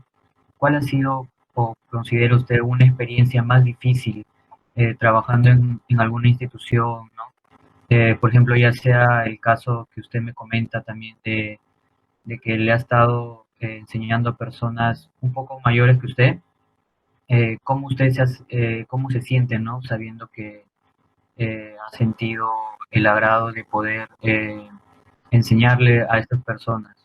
¿cuál ha sido o considera usted una experiencia más difícil trabajando en alguna institución, ¿no? Por ejemplo, ya sea el caso que usted me comenta también de que le ha estado enseñando a personas un poco mayores que usted, cómo se siente, ¿no? Sabiendo que ha sentido el agrado de poder enseñarle a estas personas.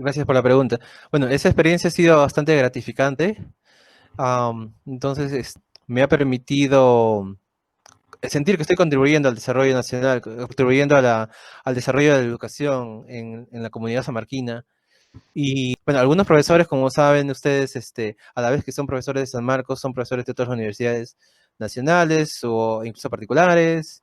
Gracias por la pregunta. Bueno, esa experiencia ha sido bastante gratificante. Entonces, me ha permitido sentir que estoy contribuyendo al desarrollo nacional, contribuyendo al desarrollo de la educación en la comunidad sanmarquina. Y bueno, algunos profesores, como saben ustedes, a la vez que son profesores de San Marcos, son profesores de otras universidades nacionales o incluso particulares.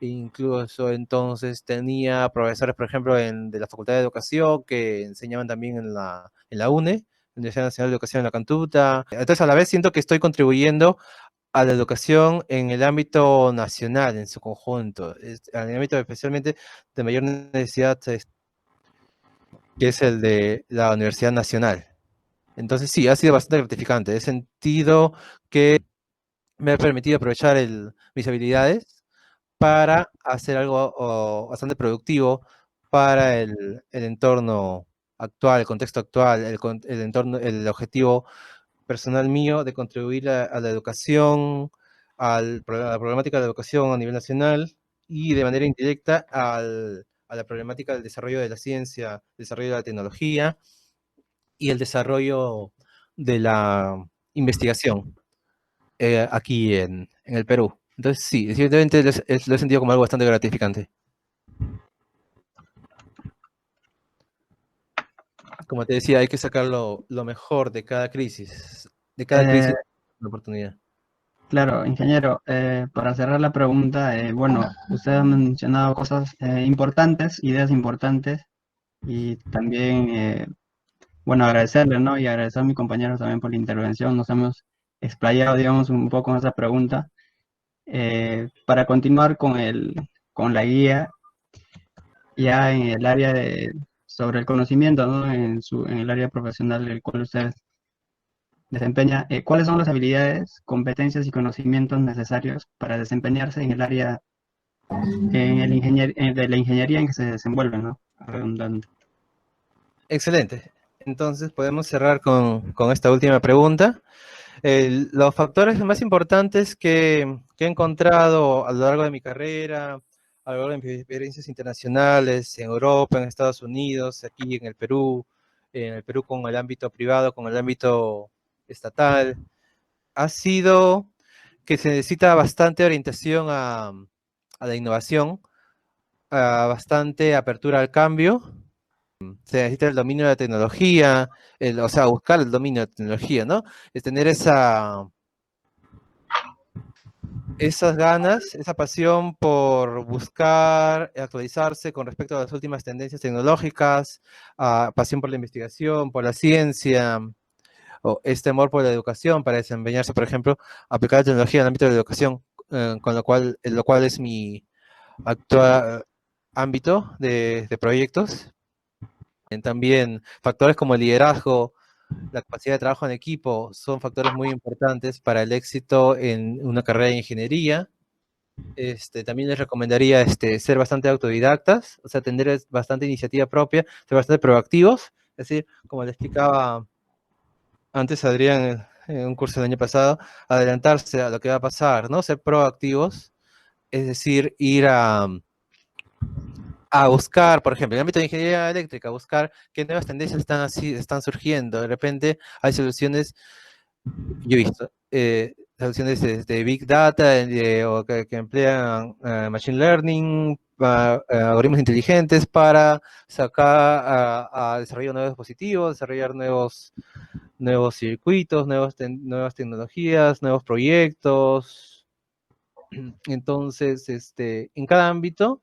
Incluso entonces tenía profesores, por ejemplo, de la Facultad de Educación que enseñaban también en la UNE, Universidad Nacional de Educación en la Cantuta. Entonces a la vez siento que estoy contribuyendo a la educación en el ámbito nacional, en su conjunto, en el ámbito especialmente de mayor necesidad, que es el de la Universidad Nacional. Entonces sí, ha sido bastante gratificante. He sentido que me ha permitido aprovechar mis habilidades para hacer algo bastante productivo para el entorno actual, el contexto actual, el entorno, el objetivo personal mío de contribuir a la educación, a la problemática de la educación a nivel nacional y de manera indirecta a la problemática del desarrollo de la ciencia, desarrollo de la tecnología y el desarrollo de la investigación aquí en el Perú. Entonces sí, definitivamente lo he sentido como algo bastante gratificante. Como te decía, hay que sacar lo mejor de cada crisis. De cada crisis, una oportunidad. Claro, ingeniero, para cerrar la pregunta, bueno, usted ha mencionado cosas importantes, ideas importantes, y también, bueno, agradecerle, ¿no? Y agradecer a mis compañeros también por la intervención. Nos hemos explayado, digamos, un poco en esa pregunta. Para continuar con la guía, ya en el área sobre el conocimiento, ¿no? En el área profesional del cual usted desempeña, ¿cuáles son las habilidades, competencias y conocimientos necesarios para desempeñarse en el área de la ingeniería en que se desenvuelve, ¿no? Redundante. Excelente. Entonces podemos cerrar con esta última pregunta. Los factores más importantes que he encontrado a lo largo de mi carrera, a lo largo de mis experiencias internacionales, en Europa, en Estados Unidos, aquí en el Perú con el ámbito privado, con el ámbito estatal, ha sido que se necesita bastante orientación a la innovación, bastante apertura al cambio. Se necesita el dominio de la tecnología, o sea, buscar el dominio de la tecnología, ¿no? Es tener esas ganas, esa pasión por buscar actualizarse con respecto a las últimas tendencias tecnológicas, pasión por la investigación, por la ciencia, o este amor por la educación para desempeñarse, por ejemplo, aplicar la tecnología en el ámbito de la educación, con lo cual es mi actual ámbito de proyectos. También factores como el liderazgo, la capacidad de trabajo en equipo son factores muy importantes para el éxito en una carrera de ingeniería. También les recomendaría ser bastante autodidactas, o sea, tener bastante iniciativa propia, ser bastante proactivos, es decir, como le explicaba antes Adrián en un curso del año pasado, adelantarse a lo que va a pasar, ¿no? Ser proactivos, es decir, ir a buscar, por ejemplo, en el ámbito de ingeniería eléctrica, buscar qué nuevas tendencias están surgiendo. De repente hay soluciones, yo he visto, soluciones de Big Data o que emplean Machine Learning, algoritmos inteligentes para sacar a desarrollar nuevos dispositivos, desarrollar nuevos circuitos, nuevas tecnologías, nuevos proyectos. Entonces, en cada ámbito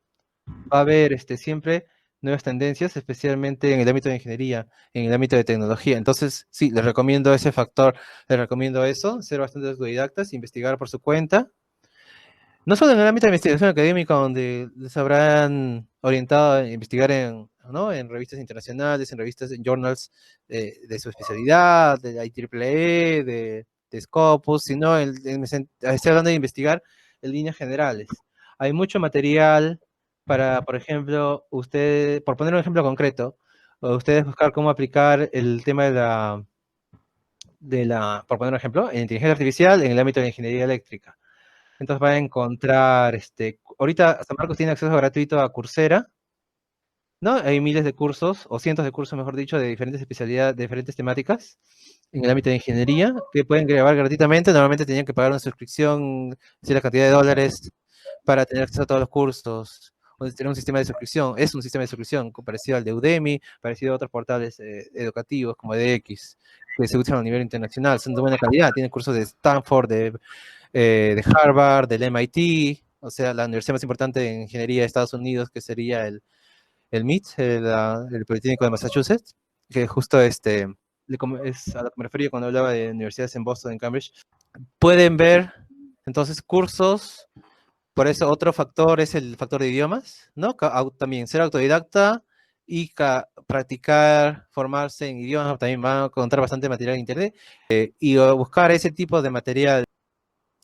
va a haber siempre nuevas tendencias, especialmente en el ámbito de ingeniería, en el ámbito de tecnología. Entonces, sí, les recomiendo ese factor, les recomiendo eso, ser bastante autodidactas, investigar por su cuenta. No solo en el ámbito de investigación académica, donde les habrán orientado a investigar ¿no? en revistas internacionales, en revistas, en journals de su especialidad, de la IEEE, de Scopus, sino estoy hablando de investigar en líneas generales. Hay mucho material para, por ejemplo, por poner un ejemplo concreto, ustedes buscar cómo aplicar el tema por poner un ejemplo, en inteligencia artificial en el ámbito de la ingeniería eléctrica. Entonces van a encontrar, ahorita San Marcos tiene acceso gratuito a Coursera, ¿no? Hay miles de cursos, o cientos de cursos, mejor dicho, de diferentes especialidades, de diferentes temáticas en el ámbito de ingeniería, que pueden grabar gratuitamente. Normalmente tenían que pagar una suscripción, cierta cantidad de dólares, para tener acceso a todos los cursos, o tener un sistema de suscripción. Es un sistema de suscripción parecido al de Udemy, parecido a otros portales educativos como edX, que se usan a nivel internacional. Son de buena calidad, tienen cursos de Stanford, de Harvard, del MIT, o sea, la universidad más importante de ingeniería de Estados Unidos, que sería el MIT, el Politécnico de Massachusetts, que justo es a lo que me refería cuando hablaba de universidades en Boston, en Cambridge. Pueden ver, entonces, cursos. Por eso otro factor es el factor de idiomas, ¿no? También ser autodidacta y practicar, formarse en idiomas. También van a encontrar bastante material en internet, y buscar ese tipo de material,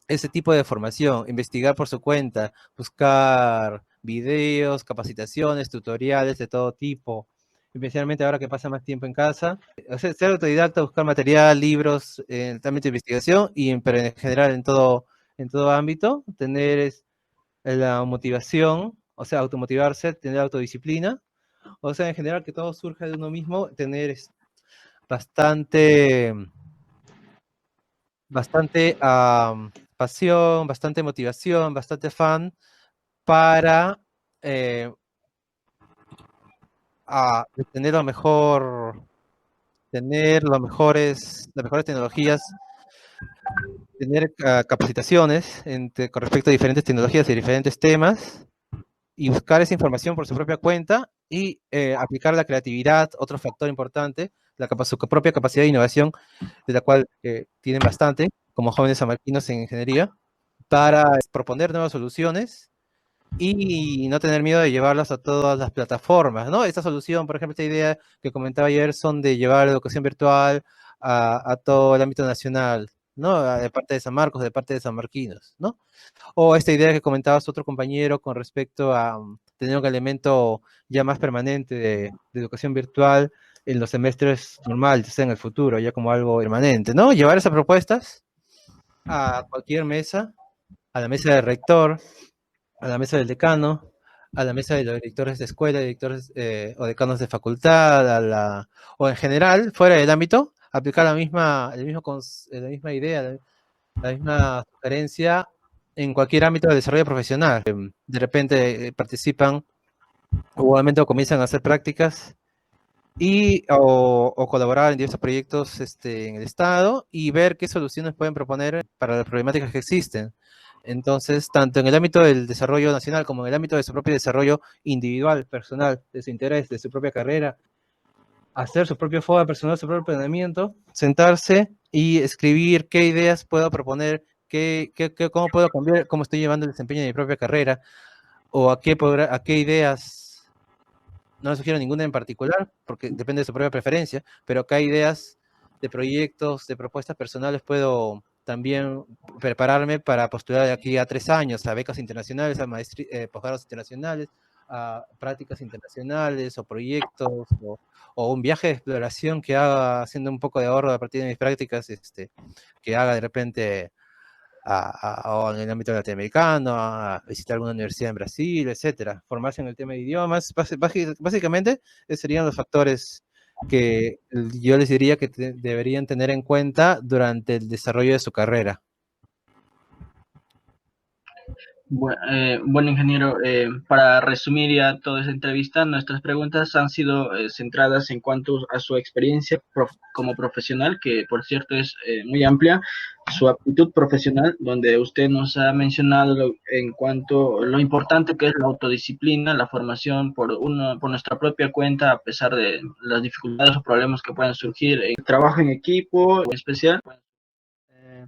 ese tipo de formación, investigar por su cuenta, buscar videos, capacitaciones, tutoriales de todo tipo, especialmente ahora que pasa más tiempo en casa. O sea, ser autodidacta, buscar material, libros, también de investigación, pero en general en todo ámbito, tener la motivación, o sea, automotivarse, tener autodisciplina, o sea, en general que todo surja de uno mismo, tener bastante pasión, bastante motivación, bastante afán para tener las mejores tecnologías, tener capacitaciones con respecto a diferentes tecnologías y diferentes temas, y buscar esa información por su propia cuenta y aplicar la creatividad, otro factor importante, su propia capacidad de innovación, de la cual tienen bastante, como jóvenes samarquinos en ingeniería, para proponer nuevas soluciones y no tener miedo de llevarlas a todas las plataformas, ¿no? Esta solución, por ejemplo, esta idea que comentaba ayer, son de llevar la educación virtual a todo el ámbito nacional, ¿no? De parte de San Marcos, de parte de sanmarquinos, ¿no? O esta idea que comentabas otro compañero con respecto a tener un elemento ya más permanente de educación virtual en los semestres normales, o sea, en el futuro, ya como algo permanente, ¿no? Llevar esas propuestas a cualquier mesa, a la mesa del rector, a la mesa del decano, a la mesa de los directores de escuela, directores o decanos de facultad, o en general, fuera del ámbito, aplicar la misma idea, la misma sugerencia en cualquier ámbito de desarrollo profesional. De repente participan o igualmente comienzan a hacer prácticas o colaborar en diversos proyectos en el Estado y ver qué soluciones pueden proponer para las problemáticas que existen. Entonces, tanto en el ámbito del desarrollo nacional como en el ámbito de su propio desarrollo individual, personal, de su interés, de su propia carrera, hacer su propio FODA personal, su propio planeamiento, sentarse y escribir qué ideas puedo proponer, cómo puedo cambiar, cómo estoy llevando el desempeño de mi propia carrera, o a qué ideas, no les sugiero ninguna en particular, porque depende de su propia preferencia, pero qué ideas de proyectos, de propuestas personales puedo también prepararme para postular de aquí a 3 años a becas internacionales, a posgrados internacionales, a prácticas internacionales o proyectos, o un viaje de exploración que haga haciendo un poco de ahorro a partir de mis prácticas, que haga de repente o en el ámbito latinoamericano, a visitar alguna universidad en Brasil, etcétera. Formarse en el tema de idiomas. Básicamente, esos serían los factores que yo les diría que deberían tener en cuenta durante el desarrollo de su carrera. Bueno, ingeniero, para resumir ya toda esa entrevista, nuestras preguntas han sido centradas en cuanto a su experiencia como profesional, que por cierto es muy amplia, su aptitud profesional, donde usted nos ha mencionado en cuanto a lo importante que es la autodisciplina, la formación por nuestra propia cuenta, a pesar de las dificultades o problemas que puedan surgir, el trabajo en equipo en especial.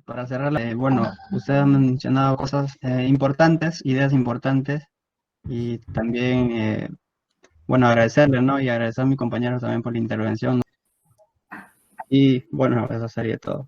Para cerrar, bueno, ustedes han mencionado cosas importantes, ideas importantes, y también, bueno, agradecerle, ¿no? Y agradecer a mis compañeros también por la intervención. Y bueno, eso sería todo.